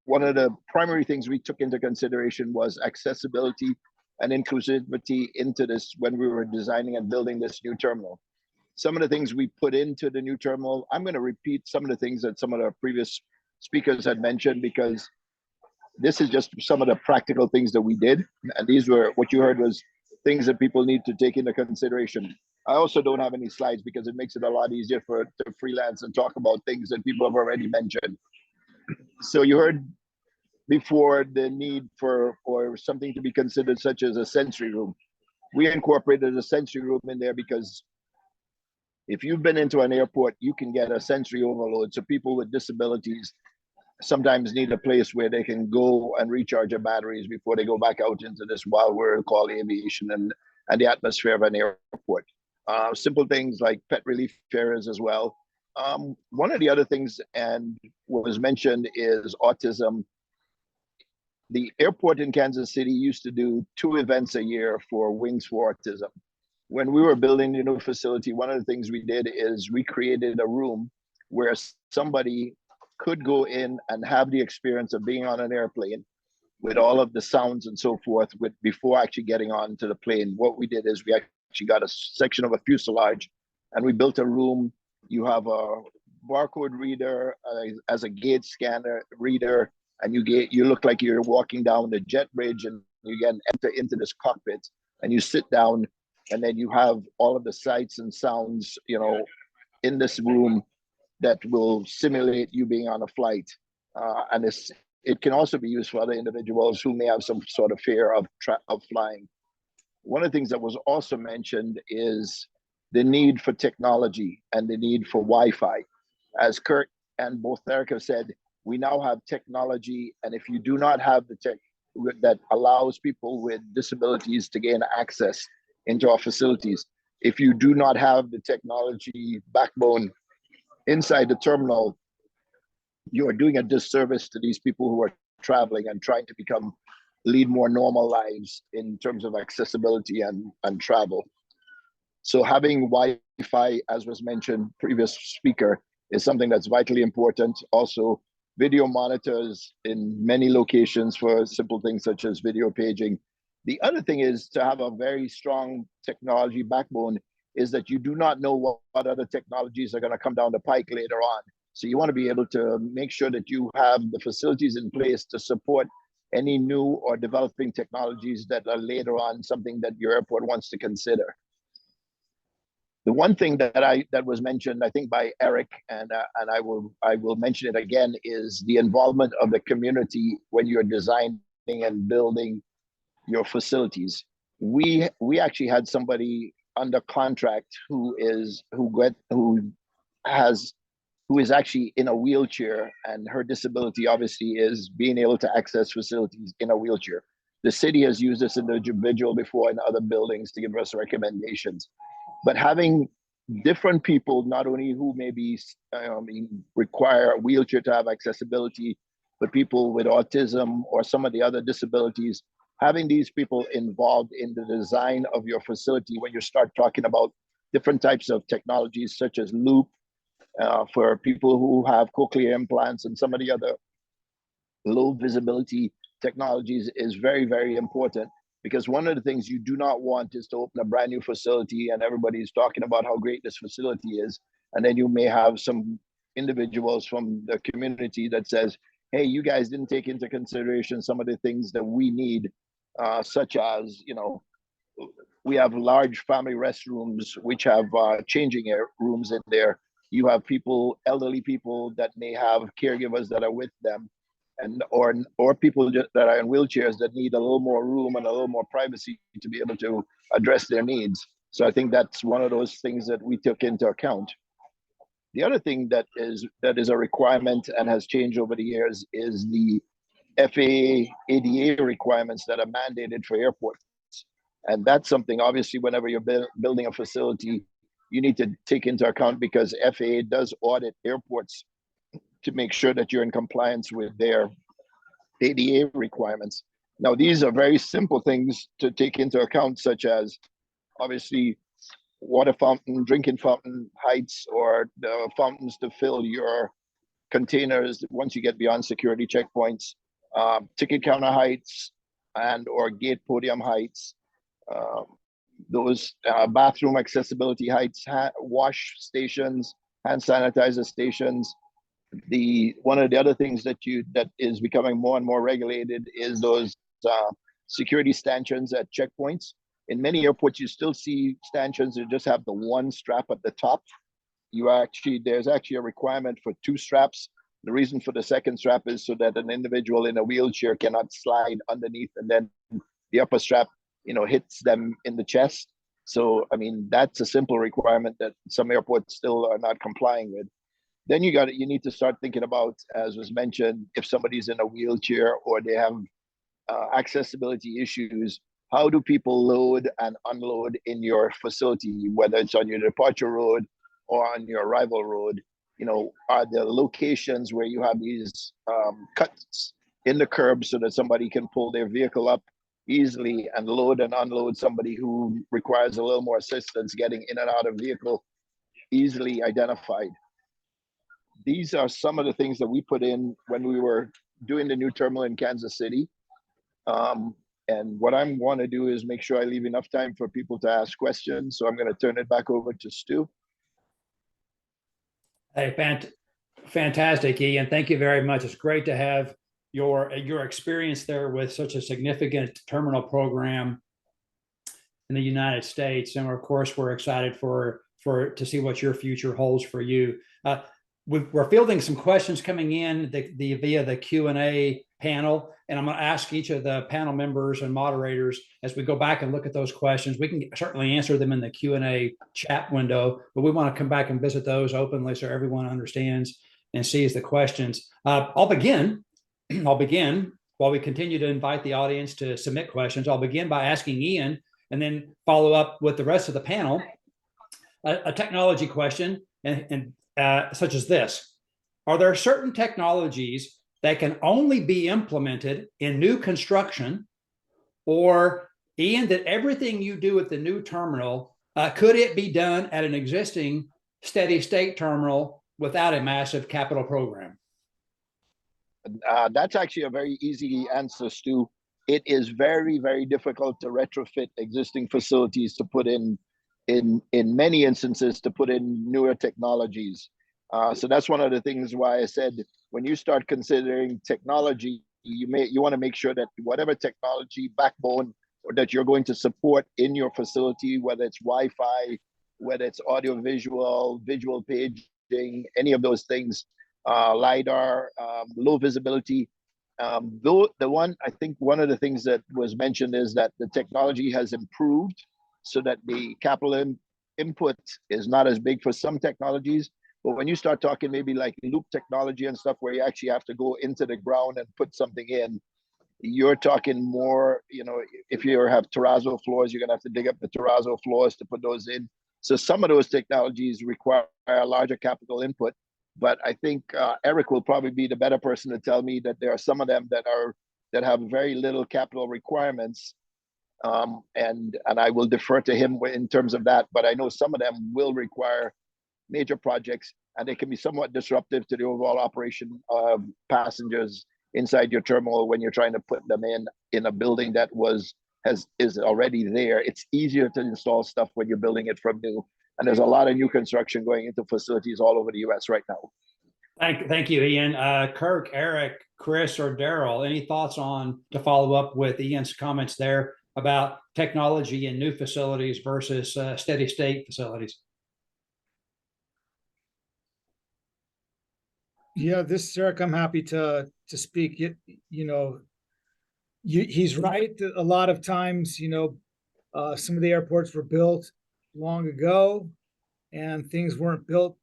one of the primary things we took into consideration was accessibility and inclusivity into this when we were designing and building this new terminal. Some of the things we put into the new terminal, I'm going to repeat some of the things that some of the previous speakers had mentioned, because this is just some of the practical things that we did. And these were, what you heard was things that people need to take into consideration. I also don't have any slides because it makes it a lot easier to freelance and talk about things that people have already mentioned. So you heard before the need for something to be considered such as a sensory room. We incorporated a sensory room in there because if you've been into an airport, you can get a sensory overload. So people with disabilities sometimes need a place where they can go and recharge their batteries before they go back out into this wild world called aviation and the atmosphere of an airport. Simple things like pet relief areas as well. One of the other things, and what was mentioned, is autism. The airport in Kansas City used to do 2 events a year for Wings for Autism. When we were building the new facility, one of the things we did is we created a room where somebody could go in and have the experience of being on an airplane with all of the sounds and so forth before actually getting onto the plane. What we did is we actually got a section of a fuselage and we built a room. You have a barcode reader as a gate scanner reader, and you look like you're walking down the jet bridge, and you get enter into this cockpit and you sit down, and then you have all of the sights and sounds, in this room that will simulate you being on a flight. And it can also be used for other individuals who may have some sort of fear of flying. One of the things that was also mentioned is the need for technology and the need for Wi-Fi. As Kurt and both Eric have said, we now have technology, and if you do not have the tech that allows people with disabilities to gain access into our facilities, if you do not have the technology backbone inside the terminal, you are doing a disservice to these people who are traveling and trying to lead more normal lives in terms of accessibility and travel. So having Wi-Fi, as was mentioned, previous speaker, is something that's vitally important. Also, video monitors in many locations for simple things such as video paging. The other thing is to have a very strong technology backbone is that you do not know what other technologies are going to come down the pike later on. So you want to be able to make sure that you have the facilities in place to support any new or developing technologies that are later on something that your airport wants to consider. The one thing that was mentioned, I think, by Eric, and I will mention it again, is the involvement of the community when you're designing and building your facilities. We actually had somebody under contract who is actually in a wheelchair, and her disability obviously is being able to access facilities in a wheelchair. The city has used this individual before in other buildings to give us recommendations. But having different people, not only who maybe require a wheelchair to have accessibility, but people with autism or some of the other disabilities, having these people involved in the design of your facility when you start talking about different types of technologies such as loop for people who have cochlear implants and some of the other low visibility technologies is very, very important. Because one of the things you do not want is to open a brand new facility and everybody's talking about how great this facility is. And then you may have some individuals from the community that says, hey, you guys didn't take into consideration some of the things that we need, such as, we have large family restrooms, which have changing rooms in there. You have elderly people that may have caregivers that are with them, and or people that are in wheelchairs that need a little more room and a little more privacy to be able to address their needs. So I think that's one of those things that we took into account. The other thing that is a requirement and has changed over the years is the FAA ADA requirements that are mandated for airports. And that's something, obviously, whenever you're building a facility, you need to take into account, because FAA does audit airports to make sure that you're in compliance with their ADA requirements. Now, these are very simple things to take into account, such as obviously water fountain, drinking fountain heights, or the fountains to fill your containers once you get beyond security checkpoints, ticket counter heights and or gate podium heights, those bathroom accessibility heights, wash stations, hand sanitizer stations. One of the other things that is becoming more and more regulated is those security stanchions at checkpoints. In many airports, you still see stanchions that just have the one strap at the top. There's actually a requirement for 2 straps. The reason for the second strap is so that an individual in a wheelchair cannot slide underneath, and then the upper strap, hits them in the chest. So, I mean, that's a simple requirement that some airports still are not complying with. Then you need to start thinking about, as was mentioned, if somebody's in a wheelchair or they have accessibility issues, how do people load and unload in your facility, whether it's on your departure road or on your arrival road? Are there locations where you have these cuts in the curb so that somebody can pull their vehicle up easily and load and unload somebody who requires a little more assistance getting in and out of vehicle easily identified? These are some of the things that we put in when we were doing the new terminal in Kansas City. And what I'm want to do is make sure I leave enough time for people to ask questions. So I'm going to turn it back over to Stu. Hey, fantastic, Ian. Thank you very much. It's great to have your experience there with such a significant terminal program in the United States. And of course, we're excited to see what your future holds for you. We're fielding some questions coming in via the Q&A panel, and I'm going to ask each of the panel members and moderators as we go back and look at those questions. We can certainly answer them in the Q&A chat window, but we want to come back and visit those openly so everyone understands and sees the questions. I'll begin while we continue to invite the audience to submit questions. I'll begin by asking Ian and then follow up with the rest of the panel a technology question and such as this. Are there certain technologies that can only be implemented in new construction? Or, Ian, that everything you do at the new terminal, could it be done at an existing steady state terminal without a massive capital program? That's actually a very easy answer, Stu. It is very, very difficult to retrofit existing facilities to put in many instances, to put in newer technologies. So that's one of the things why I said, when you start considering technology, you want to make sure that whatever technology backbone or that you're going to support in your facility, whether it's Wi-Fi, whether it's audio visual, visual paging, any of those things, LiDAR, low visibility. Though I think one of the things that was mentioned is that the technology has improved so that the capital input is not as big for some technologies. But when you start talking maybe like loop technology and stuff where you actually have to go into the ground and put something in, you're talking more, if you have terrazzo floors, you're going to have to dig up the terrazzo floors to put those in. So some of those technologies require a larger capital input. But I think Eric will probably be the better person to tell me that there are some of them that have very little capital requirements. And I will defer to him in terms of that. But I know some of them will require major projects, and they can be somewhat disruptive to the overall operation of passengers inside your terminal when you're trying to put them in a building that is already there. It's easier to install stuff when you're building it from new. And there's a lot of new construction going into facilities all over the US right now. Thank you, Ian. Kirk, Eric, Chris, or Daryl, any thoughts to follow up with Ian's comments there about technology in new facilities versus steady state facilities? Yeah, this is Eric. I'm happy to speak. He's right. A lot of times, some of the airports were built long ago and things weren't built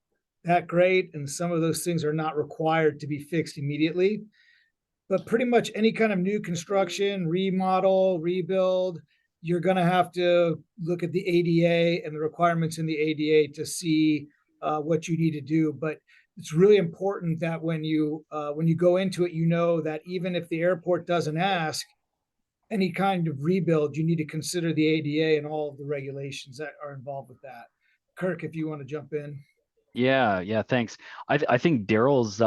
that great. And some of those things are not required to be fixed immediately. But pretty much any kind of new construction, remodel, rebuild, you're going to have to look at the ADA and the requirements in the ADA to see what you need to do. But it's really important that when you go into it, that even if the airport doesn't ask any kind of rebuild, you need to consider the ADA and all of the regulations that are involved with that. Kirk, if you want to jump in. Yeah, thanks. I think Daryl's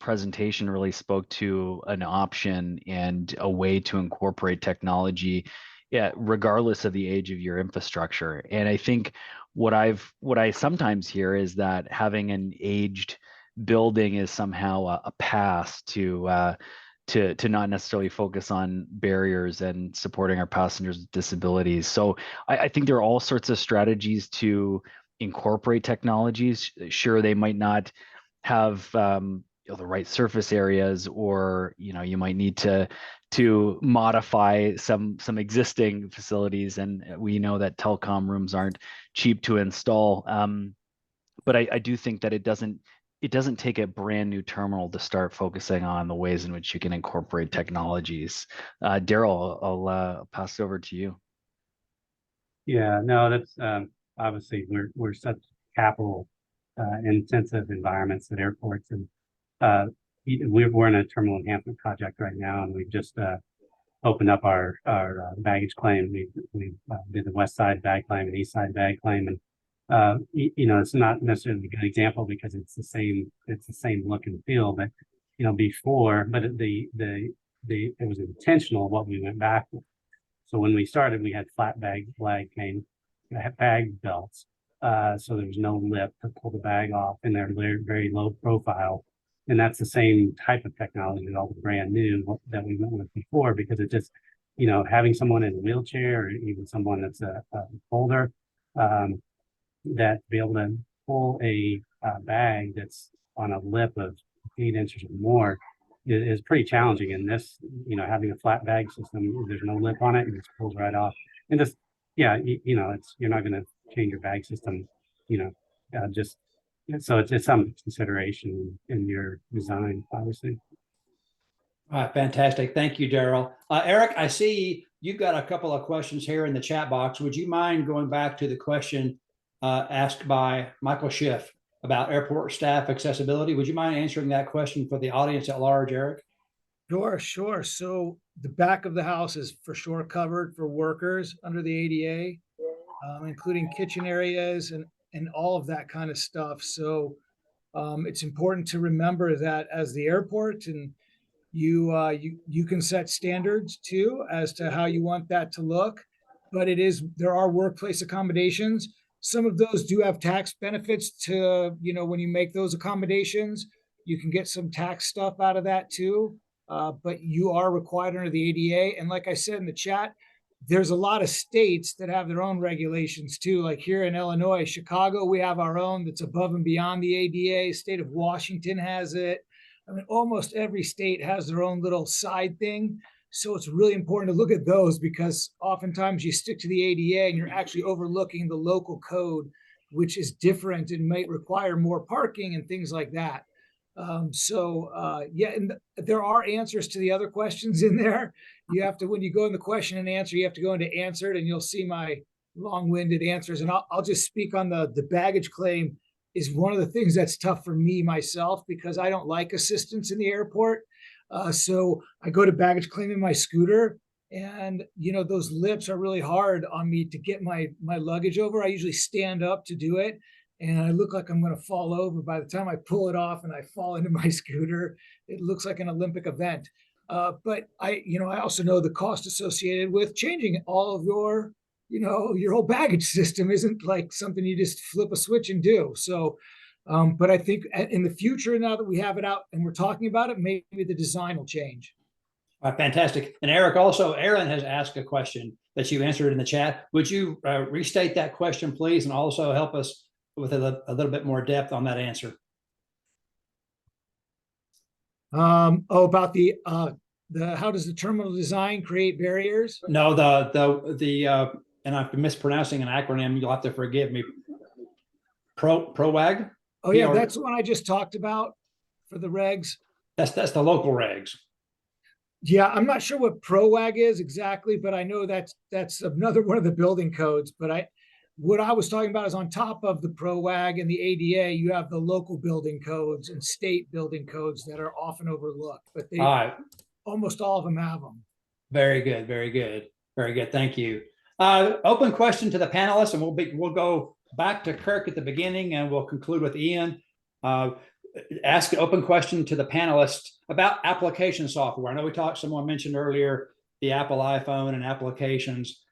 presentation really spoke to an option and a way to incorporate technology, regardless of the age of your infrastructure. And I think what I sometimes hear is that having an aged building is somehow a pass to not necessarily focus on barriers and supporting our passengers with disabilities. So I think there are all sorts of strategies to incorporate technologies. Sure, they might not have the right surface areas, or you might need to modify some existing facilities, and we know that telecom rooms aren't cheap to install. But I do think that it doesn't take a brand new terminal to start focusing on the ways in which you can incorporate technologies. Daryl, I'll pass it over to you. Yeah, no, that's obviously we're such capital intensive environments at airports, and we're in a terminal enhancement project right now, and we've just opened up our baggage claim. We did the west side bag claim and east side bag claim, and it's not necessarily a good example because it's the same look and feel, but before, but it was intentional what we went back with. So when we started, we had flat bag belts. So there was no lip to pull the bag off, and they're very low profile. And that's the same type of technology that all the brand new that we went with before, because it just, having someone in a wheelchair or even someone that's a holder, that be able to pull a bag that's on a lip of 8 inches or more is pretty challenging. And this, having a flat bag system, there's no lip on it, and it just pulls right off. And just, you're not going to change your bag system, just So it's some consideration in your design, obviously. All right, fantastic. Thank you, Daryl. Eric, I see you've got a couple of questions here in the chat box. Would you mind going back to the question asked by Michael Schiff about airport staff accessibility? Would you mind answering that question for the audience at large, Eric? Sure. So the back of the house is for sure covered for workers under the ADA, including kitchen areas and all of that kind of stuff. So it's important to remember that as the airport, and you can set standards too as to how you want that to look. But there are workplace accommodations. Some of those do have tax benefits to, when you make those accommodations, you can get some tax stuff out of that too. But you are required under the ADA. And like I said in the chat, there's a lot of states that have their own regulations too. Like here in Illinois, Chicago, we have our own that's above and beyond the ADA. State of Washington has it. I mean, almost every state has their own little side thing. So it's really important to look at those, because oftentimes you stick to the ADA and you're actually overlooking the local code, which is different and might require more parking and things like that. Yeah, and there are answers to the other questions in there. You have to, when you go in the question and answer, you have to go into answered, and you'll see my long-winded answers. And I'll just speak on the baggage claim is one of the things that's tough for me myself, because I don't like assistance in the airport. So I go to baggage claim in my scooter, and those lips are really hard on me to get my luggage over. I usually stand up to do it, and I look like I'm going to fall over. By the time I pull it off and I fall into my scooter, it looks like an Olympic event. But I also know the cost associated with changing all of your whole baggage system isn't like something you just flip a switch and do. So, but I think in the future, now that we have it out and we're talking about it, maybe the design will change. Fantastic. And Eric, also, Aaron has asked a question that you answered in the chat. Would you restate that question, please, and also help us with a little bit more depth on that answer? About the how does the terminal design create barriers? No, and I've been mispronouncing an acronym. You'll have to forgive me. PROWAG. Oh yeah, that's the one I just talked about for the regs. That's the local regs. Yeah, I'm not sure what PROWAG is exactly, but I know that's another one of the building codes. But what I was talking about is on top of the PROWAG and the ADA, you have the local building codes and state building codes that are often overlooked, but almost all of them have them. Very good, very good, very good. Thank you. Open question to the panelists, and we'll go back to Kirk at the beginning, and we'll conclude with Ian. Ask an open question to the panelists about application software. I know someone mentioned earlier the Apple iPhone and applications.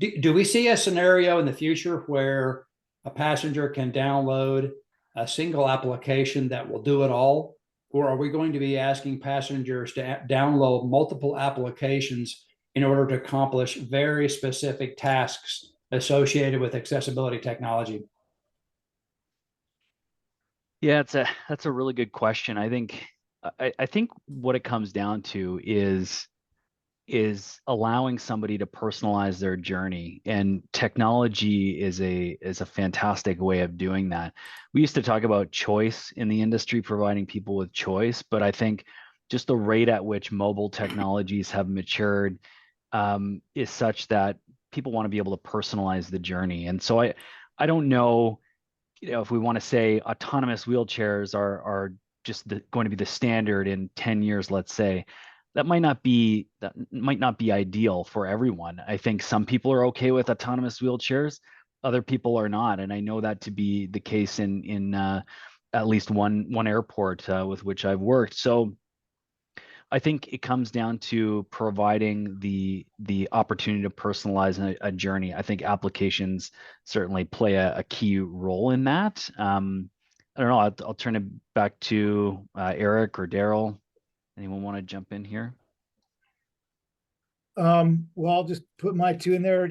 Do we see a scenario in the future where a passenger can download a single application that will do it all? Or are we going to be asking passengers to download multiple applications in order to accomplish very specific tasks associated with accessibility technology? Yeah, that's a really good question. I think what it comes down to is allowing somebody to personalize their journey, and technology is a fantastic way of doing that. We used to talk about choice in the industry, providing people with choice, but I think just the rate at which mobile technologies have matured is such that people want to be able to personalize the journey. And so I don't know, if we want to say autonomous wheelchairs are just going to be the standard in 10 years, let's say. That might not be ideal for everyone. I think some people are okay with autonomous wheelchairs, other people are not, and I know that to be the case in at least one airport with which I've worked. So I think it comes down to providing the opportunity to personalize a journey. I think applications certainly play a key role in that. I don't know. I'll turn it back to Eric or Daryl. Anyone want to jump in here? Well, I'll just put my two in there.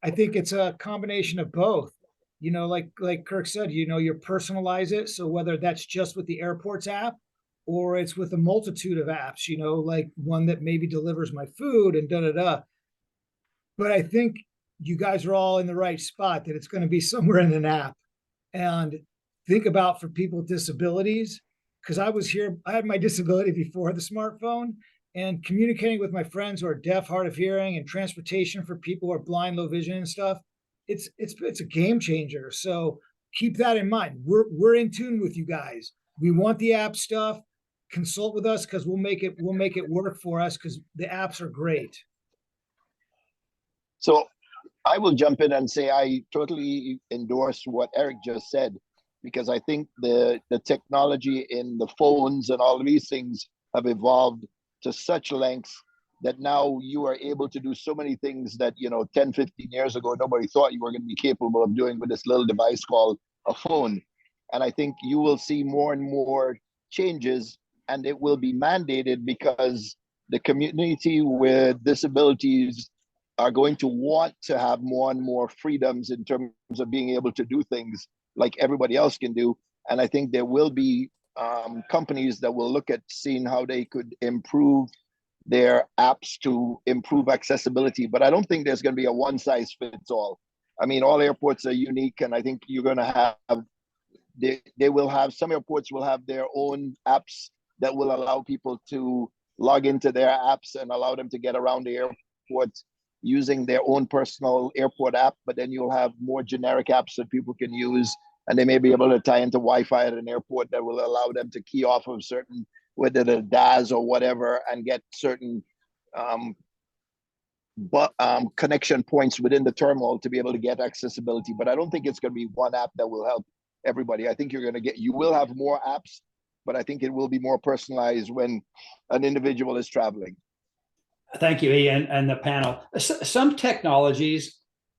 I think it's a combination of both. Like Kirk said, you personalize it. So whether that's just with the airports app, or it's with a multitude of apps, like one that maybe delivers my food and da-da-da. But I think you guys are all in the right spot, that it's going to be somewhere in an app. And think about for people with disabilities, because I had my disability before the smartphone, and communicating with my friends who are deaf, hard of hearing, and transportation for people who are blind, low vision and stuff. It's a game changer. So keep that in mind. We're in tune with you guys. We want the app stuff. Consult with us because we'll make it work for us because the apps are great. So I will jump in and say I totally endorse what Eric just said, because I think the technology in the phones and all of these things have evolved to such lengths that now you are able to do so many things that, 10, 15 years ago, nobody thought you were going to be capable of doing with this little device called a phone. And I think you will see more and more changes, and it will be mandated because the community with disabilities are going to want to have more and more freedoms in terms of being able to do things like everybody else can do. And I think there will be companies that will look at seeing how they could improve their apps to improve accessibility. But I don't think there's going to be a one size fits all. I mean, all airports are unique, and I think you're going to have, they will have, some airports will have their own apps that will allow people to log into their apps and allow them to get around the airport using their own personal airport app. But then you'll have more generic apps that people can use, and they may be able to tie into Wi-Fi at an airport that will allow them to key off of certain, whether the DAS or whatever, and get certain connection points within the terminal to be able to get accessibility. But I don't think it's going to be one app that will help everybody. I think you will have more apps, but I think it will be more personalized when an individual is traveling. Thank you, Ian, and the panel. Some technologies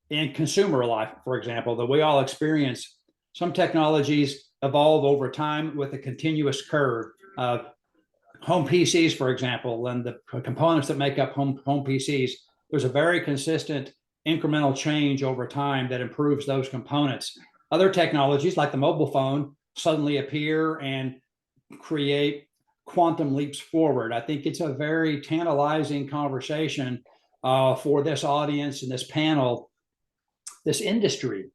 in consumer life, for example, that we all experience, some technologies evolve over time with a continuous curve. Home PCs, for example, and the components that make up home PCs, there's a very consistent incremental change over time that improves those components. Other technologies like the mobile phone suddenly appear and create quantum leaps forward. I think it's a very tantalizing conversation for this audience and this panel, this industry,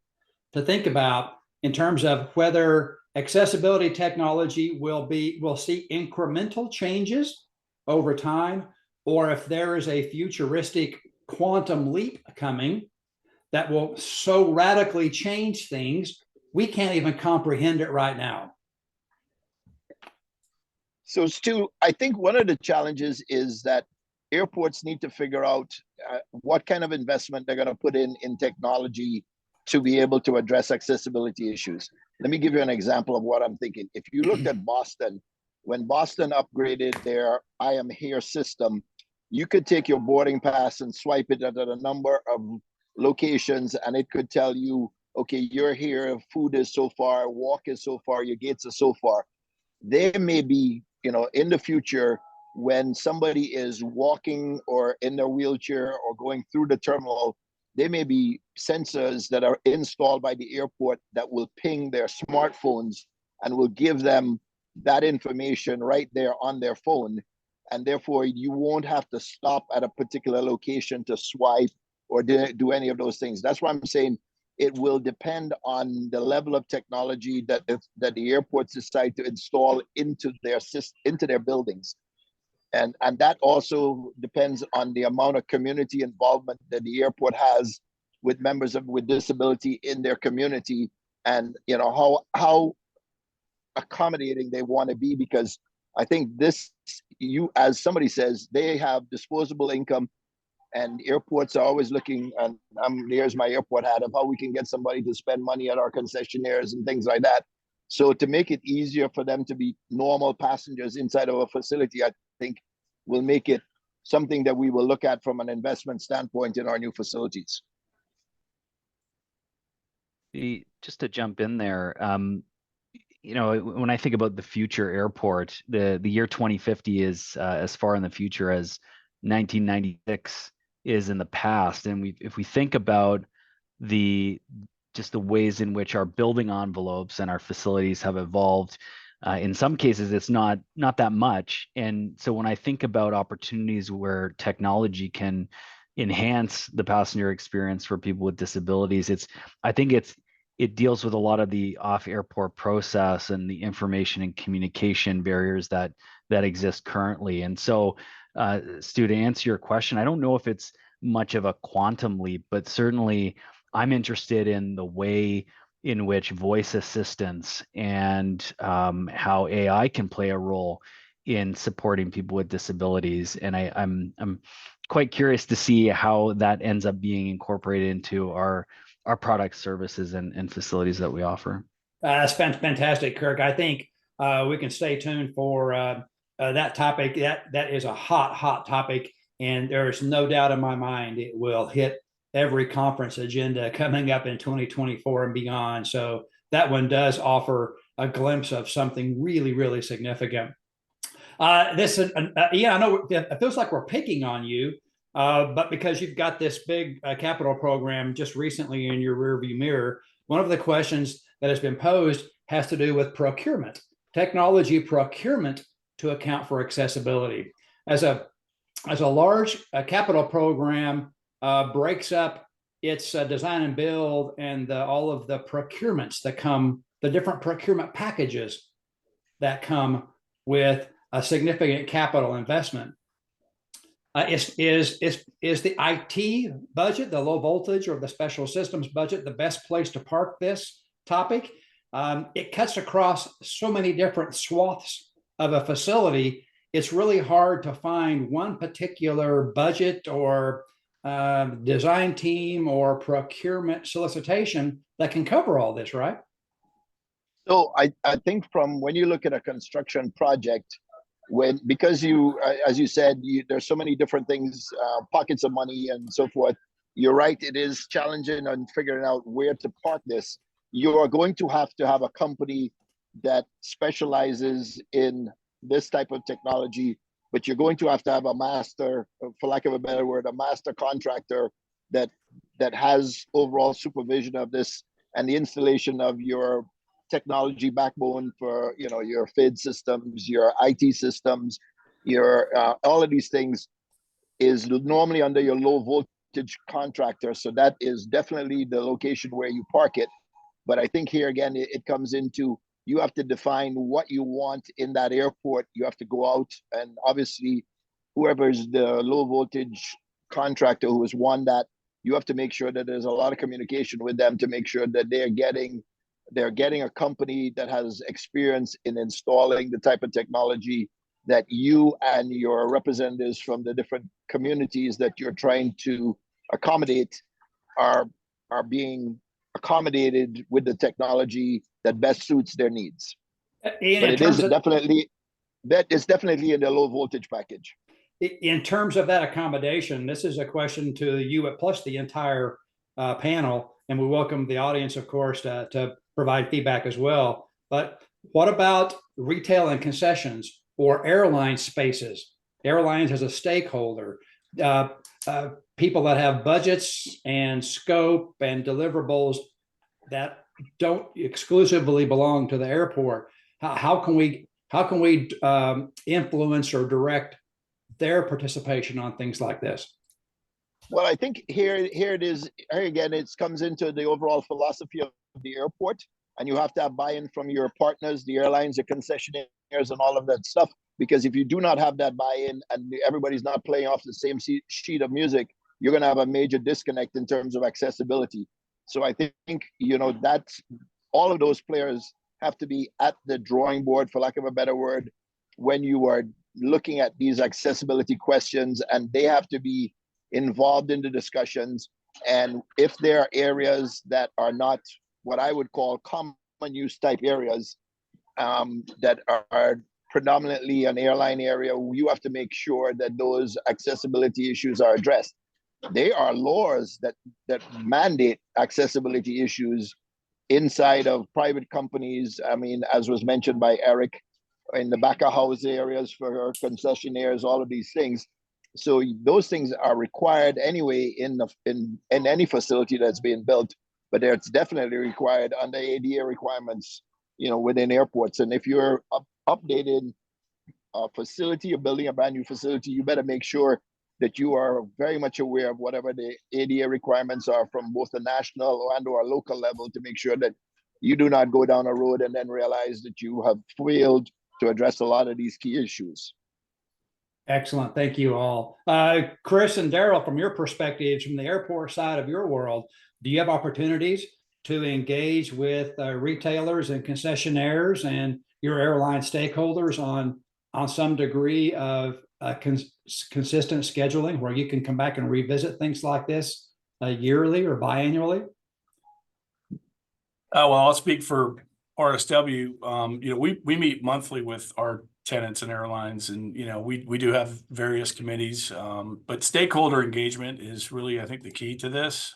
to think about in terms of whether accessibility technology will see incremental changes over time, or if there is a futuristic quantum leap coming that will so radically change things we can't even comprehend it right now. So Stu, I think one of the challenges is that airports need to figure out what kind of investment they're going to put in technology to be able to address accessibility issues. Let me give you an example of what I'm thinking. If you looked at Boston, when Boston upgraded their I Am Here system, you could take your boarding pass and swipe it at a number of locations, and it could tell you, okay, you're here, food is so far, walk is so far, your gates are so far. There may be, in the future, when somebody is walking or in their wheelchair or going through the terminal, there may be sensors that are installed by the airport that will ping their smartphones and will give them that information right there on their phone. And therefore, you won't have to stop at a particular location to swipe or do any of those things. That's why I'm saying it will depend on the level of technology that the airports decide to install into their buildings. And that also depends on the amount of community involvement that the airport has with members with disability in their community, and how accommodating they want to be. Because I think as somebody says, they have disposable income, and airports are always looking, and here's my airport hat, of how we can get somebody to spend money at our concessionaires and things like that. So to make it easier for them to be normal passengers inside of a facility, I think will make it something that we will look at from an investment standpoint in our new facilities. Just to jump in there, when I think about the future airport, the year 2050 is as far in the future as 1996 is in the past. And if we think about just the ways in which our building envelopes and our facilities have evolved, in some cases it's not that much. And so when I think about opportunities where technology can enhance the passenger experience for people with disabilities, I think it's it deals with a lot of the off-airport process and the information and communication barriers that exist currently. And so, Stu, to answer your question, I don't know if it's much of a quantum leap, but certainly I'm interested in the way in which voice assistance and how AI can play a role in supporting people with disabilities. And I'm quite curious to see how that ends up being incorporated into our products, services, and facilities that we offer. That's fantastic, Kirk. I think we can stay tuned for that topic. That is a hot topic, and there's no doubt in my mind it will hit every conference agenda coming up in 2024 and beyond. So that one does offer a glimpse of something really, really significant. I know it feels like we're picking on you, but because you've got this big capital program just recently in your rearview mirror, one of the questions that has been posed has to do with procurement, technology procurement to account for accessibility. As a large capital program breaks up its design and build and all of the procurements that come, the different procurement packages that come with a significant capital investment. Is the IT budget, the low voltage or the special systems budget, the best place to park this topic? It cuts across so many different swaths of a facility. It's really hard to find one particular budget or design team or procurement solicitation that can cover all this, right? So I think from when you look at a construction project, because you, as you said, there's so many different things, pockets of money and so forth. You're right, it is challenging on figuring out where to park this. You are going to have a company that specializes in this type of technology, but you're going to have a master, for lack of a better word, a master contractor that has overall supervision of this and the installation of your technology backbone for your FID systems, your IT systems, your all of these things is normally under your low voltage contractor. So that is definitely the location where you park it. But I think here again, it comes into, you have to define what you want in that airport. You have to go out, and obviously whoever's the low voltage contractor who has won that, you have to make sure that there's a lot of communication with them to make sure that they're getting a company that has experience in installing the type of technology that you and your representatives from the different communities that you're trying to accommodate are being accommodated with the technology that best suits their needs. Ian, but it's definitely in the low voltage package. In terms of that accommodation, this is a question to you plus the entire panel, and we welcome the audience, of course, to provide feedback as well. But what about retail and concessions or airline spaces? Airlines as a stakeholder, people that have budgets and scope and deliverables that don't exclusively belong to the airport. How can we influence or direct their participation on things like this? Well, I think here it is. Here again, it comes into the overall philosophy of the airport, and you have to have buy-in from your partners, the airlines, the concessionaires, and all of that stuff. Because if you do not have that buy-in and everybody's not playing off the same sheet of music, you're going to have a major disconnect in terms of accessibility. So I think that's all of those players have to be at the drawing board, for lack of a better word, when you are looking at these accessibility questions, and they have to be involved in the discussions. And if there are areas that are not what I would call common use type areas, that are predominantly an airline area, you have to make sure that those accessibility issues are addressed. There are laws that mandate accessibility issues inside of private companies. I mean, as was mentioned by Eric, in the back of house areas for concessionaires, all of these things. So those things are required anyway in any facility that's being built, but it's definitely required under ADA requirements, within airports. And if you're updating a facility or building a brand new facility, you better make sure that you are very much aware of whatever the ADA requirements are from both the national and or local level to make sure that you do not go down a road and then realize that you have failed to address a lot of these key issues. Excellent. Thank you all. Chris and Daryl, from your perspectives, from the airport side of your world, do you have opportunities to engage with retailers and concessionaires and your airline stakeholders on some degree of consistent scheduling where you can come back and revisit things like this yearly or biannually? Well, I'll speak for RSW. We meet monthly with our tenants and airlines, and we do have various committees, but stakeholder engagement is really, I think, the key to this.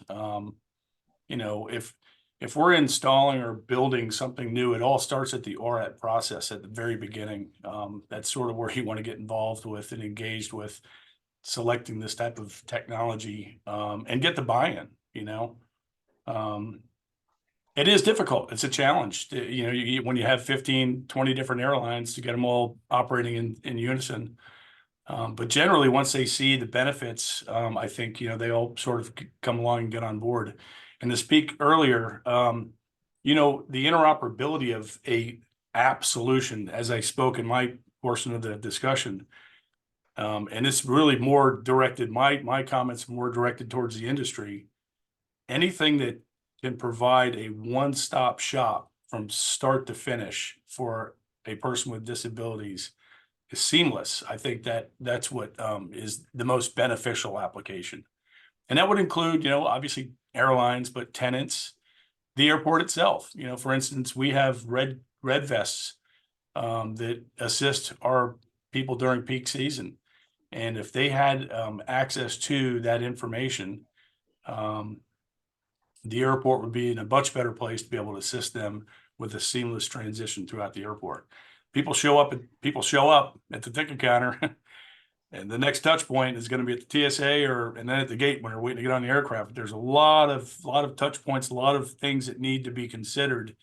If we're installing or building something new, it all starts at the ORAT process at the very beginning. That's sort of where you want to get involved with and engaged with selecting this type of technology, and get the buy-in. It is difficult. It's a challenge. When you have 15, 20 different airlines to get them all operating in unison. But generally, once they see the benefits, I think, they all sort of come along and get on board. And to speak earlier, the interoperability of a app solution, as I spoke in my portion of the discussion, and it's really more directed, my comments more directed towards the industry. Anything that can provide a one-stop shop from start to finish for a person with disabilities is seamless. I think that's what is the most beneficial application. And that would include, obviously airlines, but tenants, the airport itself. For instance, we have red vests that assist our people during peak season. And if they had access to that information, the airport would be in a much better place to be able to assist them with a seamless transition throughout the airport. People show up at the ticket counter, and the next touch point is going to be at the TSA and then at the gate when they're waiting to get on the aircraft. There's a lot of touch points, a lot of things that need to be considered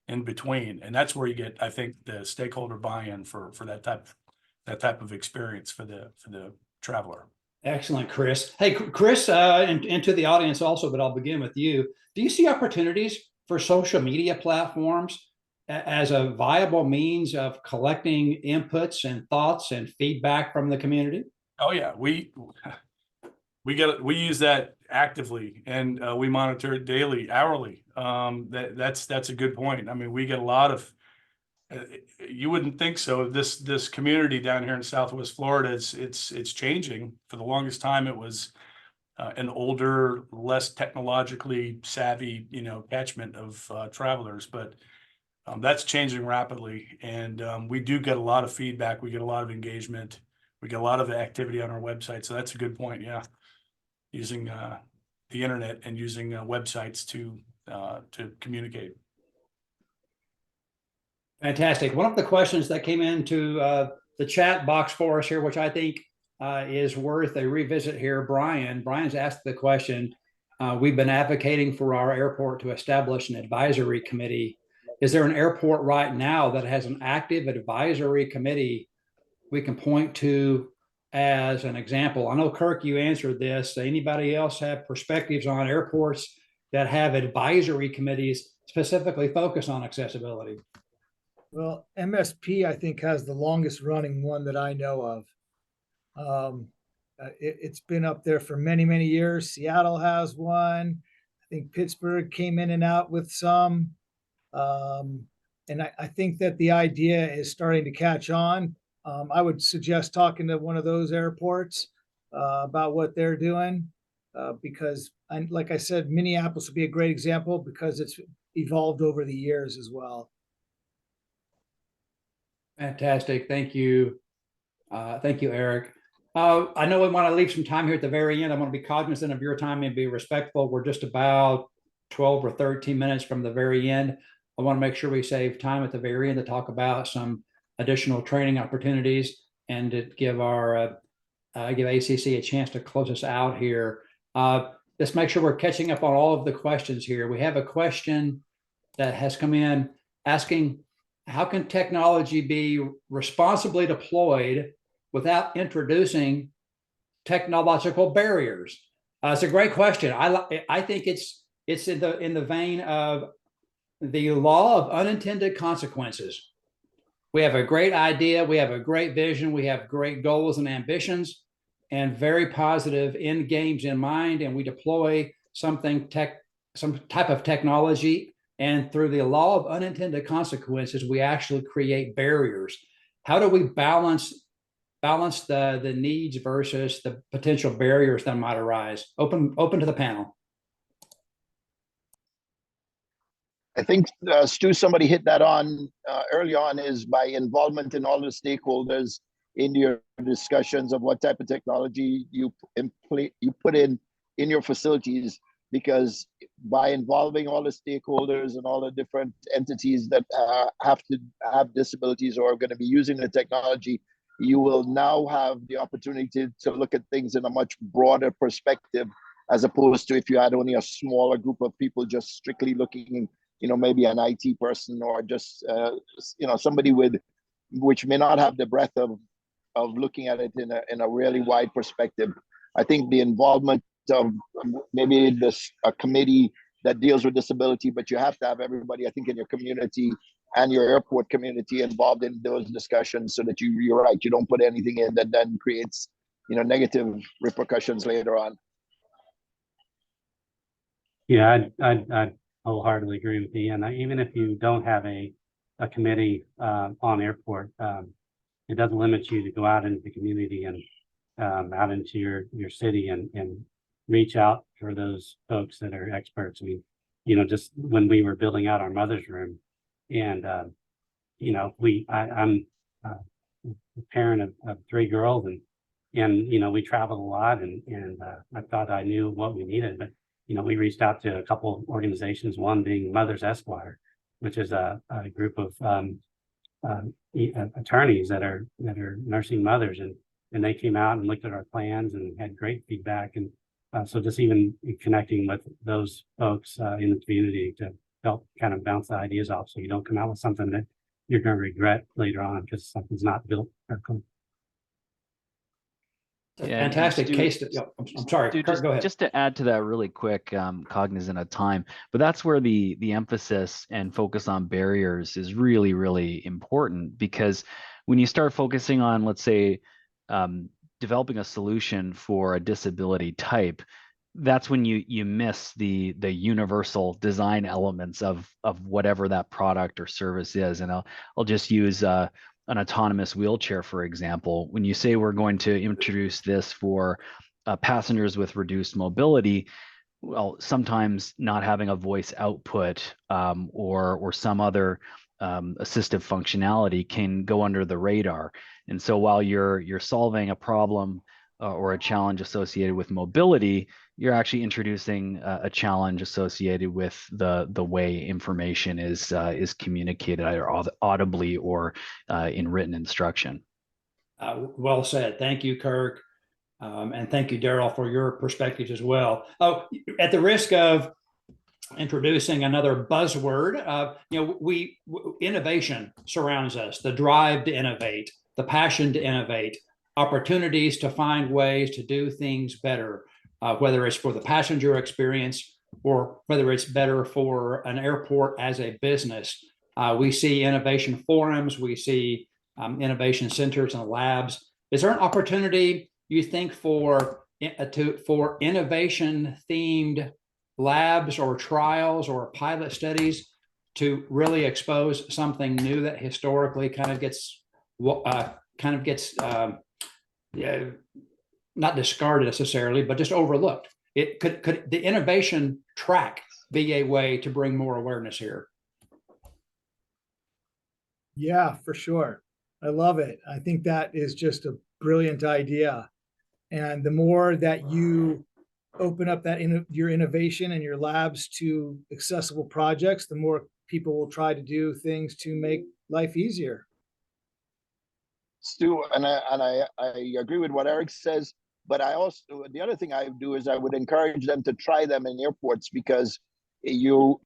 in between, and that's where you get, I think, the stakeholder buy-in for that type of experience for the traveler. Excellent, Chris. Hey, Chris, and to the audience also, but I'll begin with you. Do you see opportunities for social media platforms as a viable means of collecting inputs and thoughts and feedback from the community? Oh yeah, we use that actively, and we monitor it daily, hourly. That's a good point. I mean, we get a lot of. You wouldn't think so. This community down here in Southwest Florida, it's changing. For the longest time, it was an older, less technologically savvy, catchment of travelers, but that's changing rapidly. And we do get a lot of feedback. We get a lot of engagement. We get a lot of activity on our website. So that's a good point. Yeah, using the internet and using websites to communicate. Fantastic. One of the questions that came into the chat box for us here, which I think is worth a revisit here, Brian's asked the question, we've been advocating for our airport to establish an advisory committee. Is there an airport right now that has an active advisory committee we can point to as an example? I know, Kirk, you answered this. Anybody else have perspectives on airports that have advisory committees specifically focused on accessibility? Well, MSP, I think, has the longest running one that I know of. It's been up there for many, many years. Seattle has one. I think Pittsburgh came in and out with some. And I think that the idea is starting to catch on. I would suggest talking to one of those airports about what they're doing, because, like I said, Minneapolis would be a great example because it's evolved over the years as well. Fantastic. Thank you. Thank you, Eric. I know we want to leave some time here at the very end. I want to be cognizant of your time and be respectful. We're just about 12 or 13 minutes from the very end. I want to make sure we save time at the very end to talk about some additional training opportunities and to give give ACC a chance to close us out here. Let's make sure we're catching up on all of the questions here. We have a question that has come in asking, how can technology be responsibly deployed without introducing technological barriers? It's a great question. I think it's in the vein of the law of unintended consequences. We have a great idea, we have a great vision, we have great goals and ambitions, and very positive end games in mind, and we deploy some type of technology, and through the law of unintended consequences, we actually create barriers. How do we balance the needs versus the potential barriers that might arise? Open to the panel. I think, Stu, somebody hit that on early on, is by involvement in all the stakeholders in your discussions of what type of technology you put in your facilities, because by involving all the stakeholders and all the different entities that have to have disabilities or are going to be using the technology, you will now have the opportunity to look at things in a much broader perspective, as opposed to if you had only a smaller group of people just strictly looking, maybe an IT person or just, somebody which may not have the breadth of looking at it in a really wide perspective. I think the involvement of maybe a committee that deals with disability, but you have to have everybody, I think, in your community and your airport community involved in those discussions, so that you're right, you don't put anything in that then creates, negative repercussions later on. Yeah, I'd wholeheartedly agree with Ian. Even if you don't have a committee on airport, it doesn't limit you to go out into the community and out into your city and reach out for those folks that are experts. I mean, just when we were building out our mother's room, and I'm a parent of 3 girls, and we traveled a lot, and I thought I knew what we needed, but we reached out to a couple of organizations, one being Mothers Esquire, which is a group of attorneys that are nursing mothers, and they came out and looked at our plans and had great feedback. And so just even connecting with those folks in the community to help kind of bounce the ideas off, so you don't come out with something that you're going to regret later on because something's not built correctly. Fantastic case. I'm sorry, Stu, Kurt, go ahead. Just to add to that really quick, cognizant of time, but that's where the emphasis and focus on barriers is really, really important, because when you start focusing on, let's say, developing a solution for a disability type, that's when you miss the universal design elements of whatever that product or service is. And I'll just use an autonomous wheelchair, for example. When you say we're going to introduce this for passengers with reduced mobility, well, sometimes not having a voice output or some other assistive functionality can go under the radar. And so while you're solving a problem or a challenge associated with mobility, you're actually introducing a challenge associated with the way information is communicated, either audibly or in written instruction. Well said. Thank you, Kirk. And thank you, Daryl, for your perspectives as well. Oh, at the risk of introducing another buzzword, innovation surrounds us, the drive to innovate, the passion to innovate, opportunities to find ways to do things better, whether it's for the passenger experience or whether it's better for an airport as a business. We see innovation forums, we see innovation centers and labs. Is there an opportunity, you think, for innovation themed labs or trials or pilot studies to really expose something new that historically kind of gets not discarded necessarily, but just overlooked? Could the innovation track be a way to bring more awareness here? Yeah, for sure. I love it. I think that is just a brilliant idea. And the more that you open up your innovation and your labs to accessible projects, the more people will try to do things to make life easier. Stu, and I agree with what Eric says, but I also, the other thing I do is I would encourage them to try them in airports, because to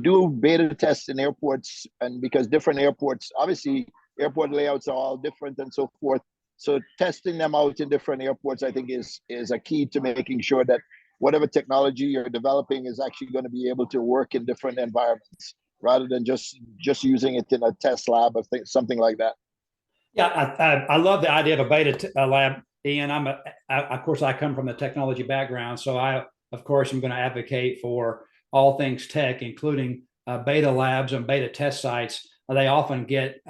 do beta tests in airports, and because different airports, obviously airport layouts are all different and so forth, So testing them out in different airports, I think, is a key to making sure that whatever technology you're developing is actually going to be able to work in different environments, rather than just using it in a test lab or something like that. Yeah, I love the idea of a beta lab, Ian. Of course, I come from the technology background, so of course, I'm going to advocate for all things tech, including beta labs and beta test sites. They often get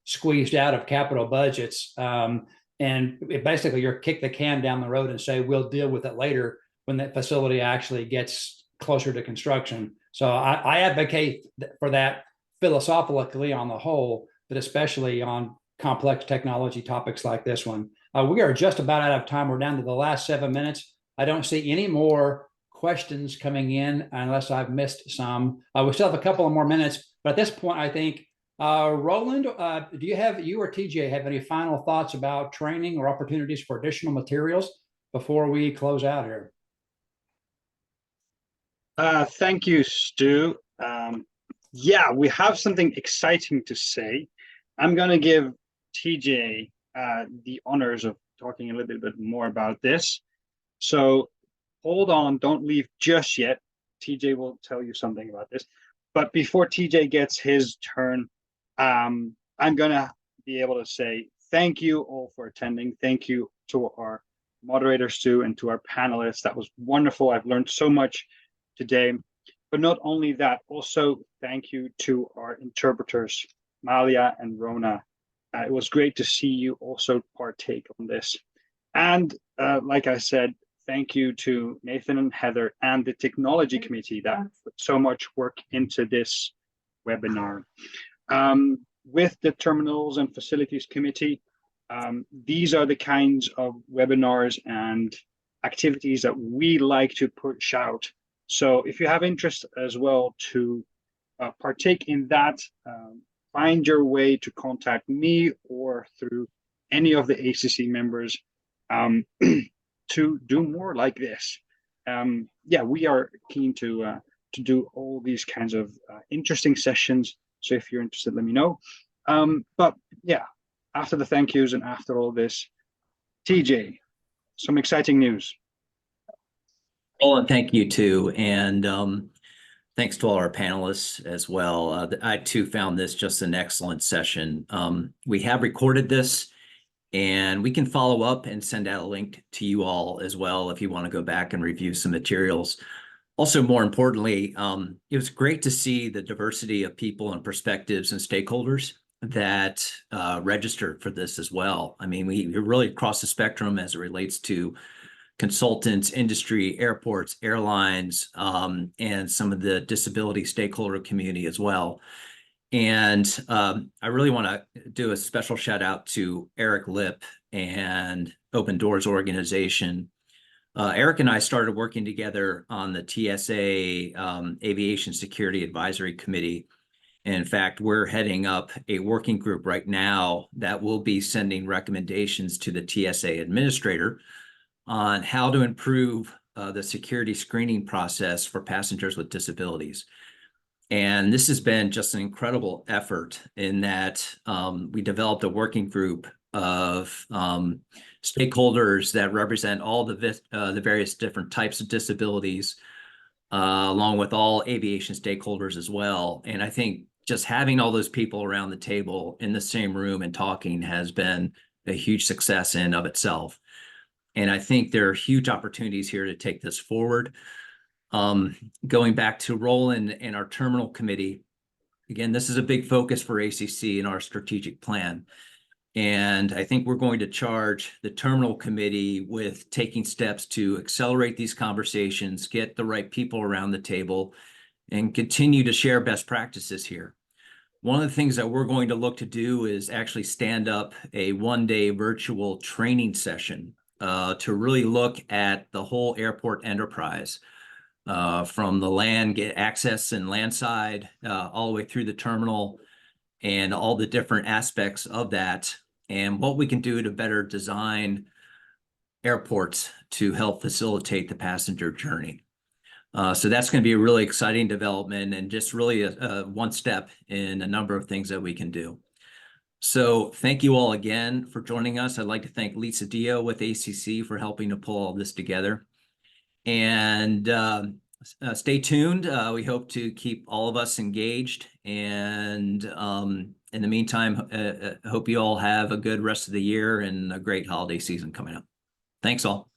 squeezed out of capital budgets, and basically, you're kick the can down the road and say we'll deal with it later when that facility actually gets closer to construction. So I advocate for that philosophically on the whole, but especially on complex technology topics like this one. We are just about out of time. We're down to the last 7 minutes. I don't see any more questions coming in unless I've missed some. We still have a couple of more minutes, but at this point, I think, Roland, do you or TJ have any final thoughts about training or opportunities for additional materials before we close out here? Thank you, Stu. Yeah, we have something exciting to say. I'm going to give TJ the honors of talking a little bit more about this. So hold on, don't leave just yet. TJ will tell you something about this. But before TJ gets his turn, I'm going to be able to say thank you all for attending. Thank you to our moderators, Stu, and to our panelists. That was wonderful. I've learned so much today. But not only that, also thank you to our interpreters, Malia and Rona. It was great to see you also partake on this. And like I said, thank you to Nathan and Heather and the Technology Committee that put so much work into this webinar. With the Terminals and Facilities Committee, these are the kinds of webinars and activities that we like to push out. So if you have interest as well to partake in that, find your way to contact me or through any of the ACC members to do more like this. Yeah, we are keen to do all these kinds of interesting sessions. So if you're interested, let me know. But yeah, after the thank yous and after all this, TJ, some exciting news. Well, and thank you too. And thanks to all our panelists as well. I too found this just an excellent session. We have recorded this and we can follow up and send out a link to you all as well if you want to go back and review some materials. Also, more importantly, it was great to see the diversity of people and perspectives and stakeholders that registered for this as well. I mean, we really across the spectrum as it relates to consultants, industry, airports, airlines, and some of the disability stakeholder community as well. And I really want to do a special shout out to Eric Lipp and Open Doors organization. Eric and I started working together on the TSA Aviation Security Advisory Committee. And in fact, we're heading up a working group right now that will be sending recommendations to the TSA administrator on how to improve the security screening process for passengers with disabilities. And this has been just an incredible effort in that we developed a working group of stakeholders that represent all the various different types of disabilities, along with all aviation stakeholders as well. And I think just having all those people around the table in the same room and talking has been a huge success in of itself. And I think there are huge opportunities here to take this forward. Going back to Roland and our terminal committee, again, this is a big focus for ACC in our strategic plan. And I think we're going to charge the terminal committee with taking steps to accelerate these conversations, get the right people around the table, and continue to share best practices here. One of the things that we're going to look to do is actually stand up a one-day virtual training session to really look at the whole airport enterprise, from the land, get access and landside, all the way through the terminal and all the different aspects of that, and what we can do to better design airports to help facilitate the passenger journey. So that's going to be a really exciting development and just really a one step in a number of things that we can do. So thank you all again for joining us. I'd like to thank Lisa Dio with ACC for helping to pull all this together. And stay tuned. We hope to keep all of us engaged. And in the meantime, I hope you all have a good rest of the year and a great holiday season coming up. Thanks all.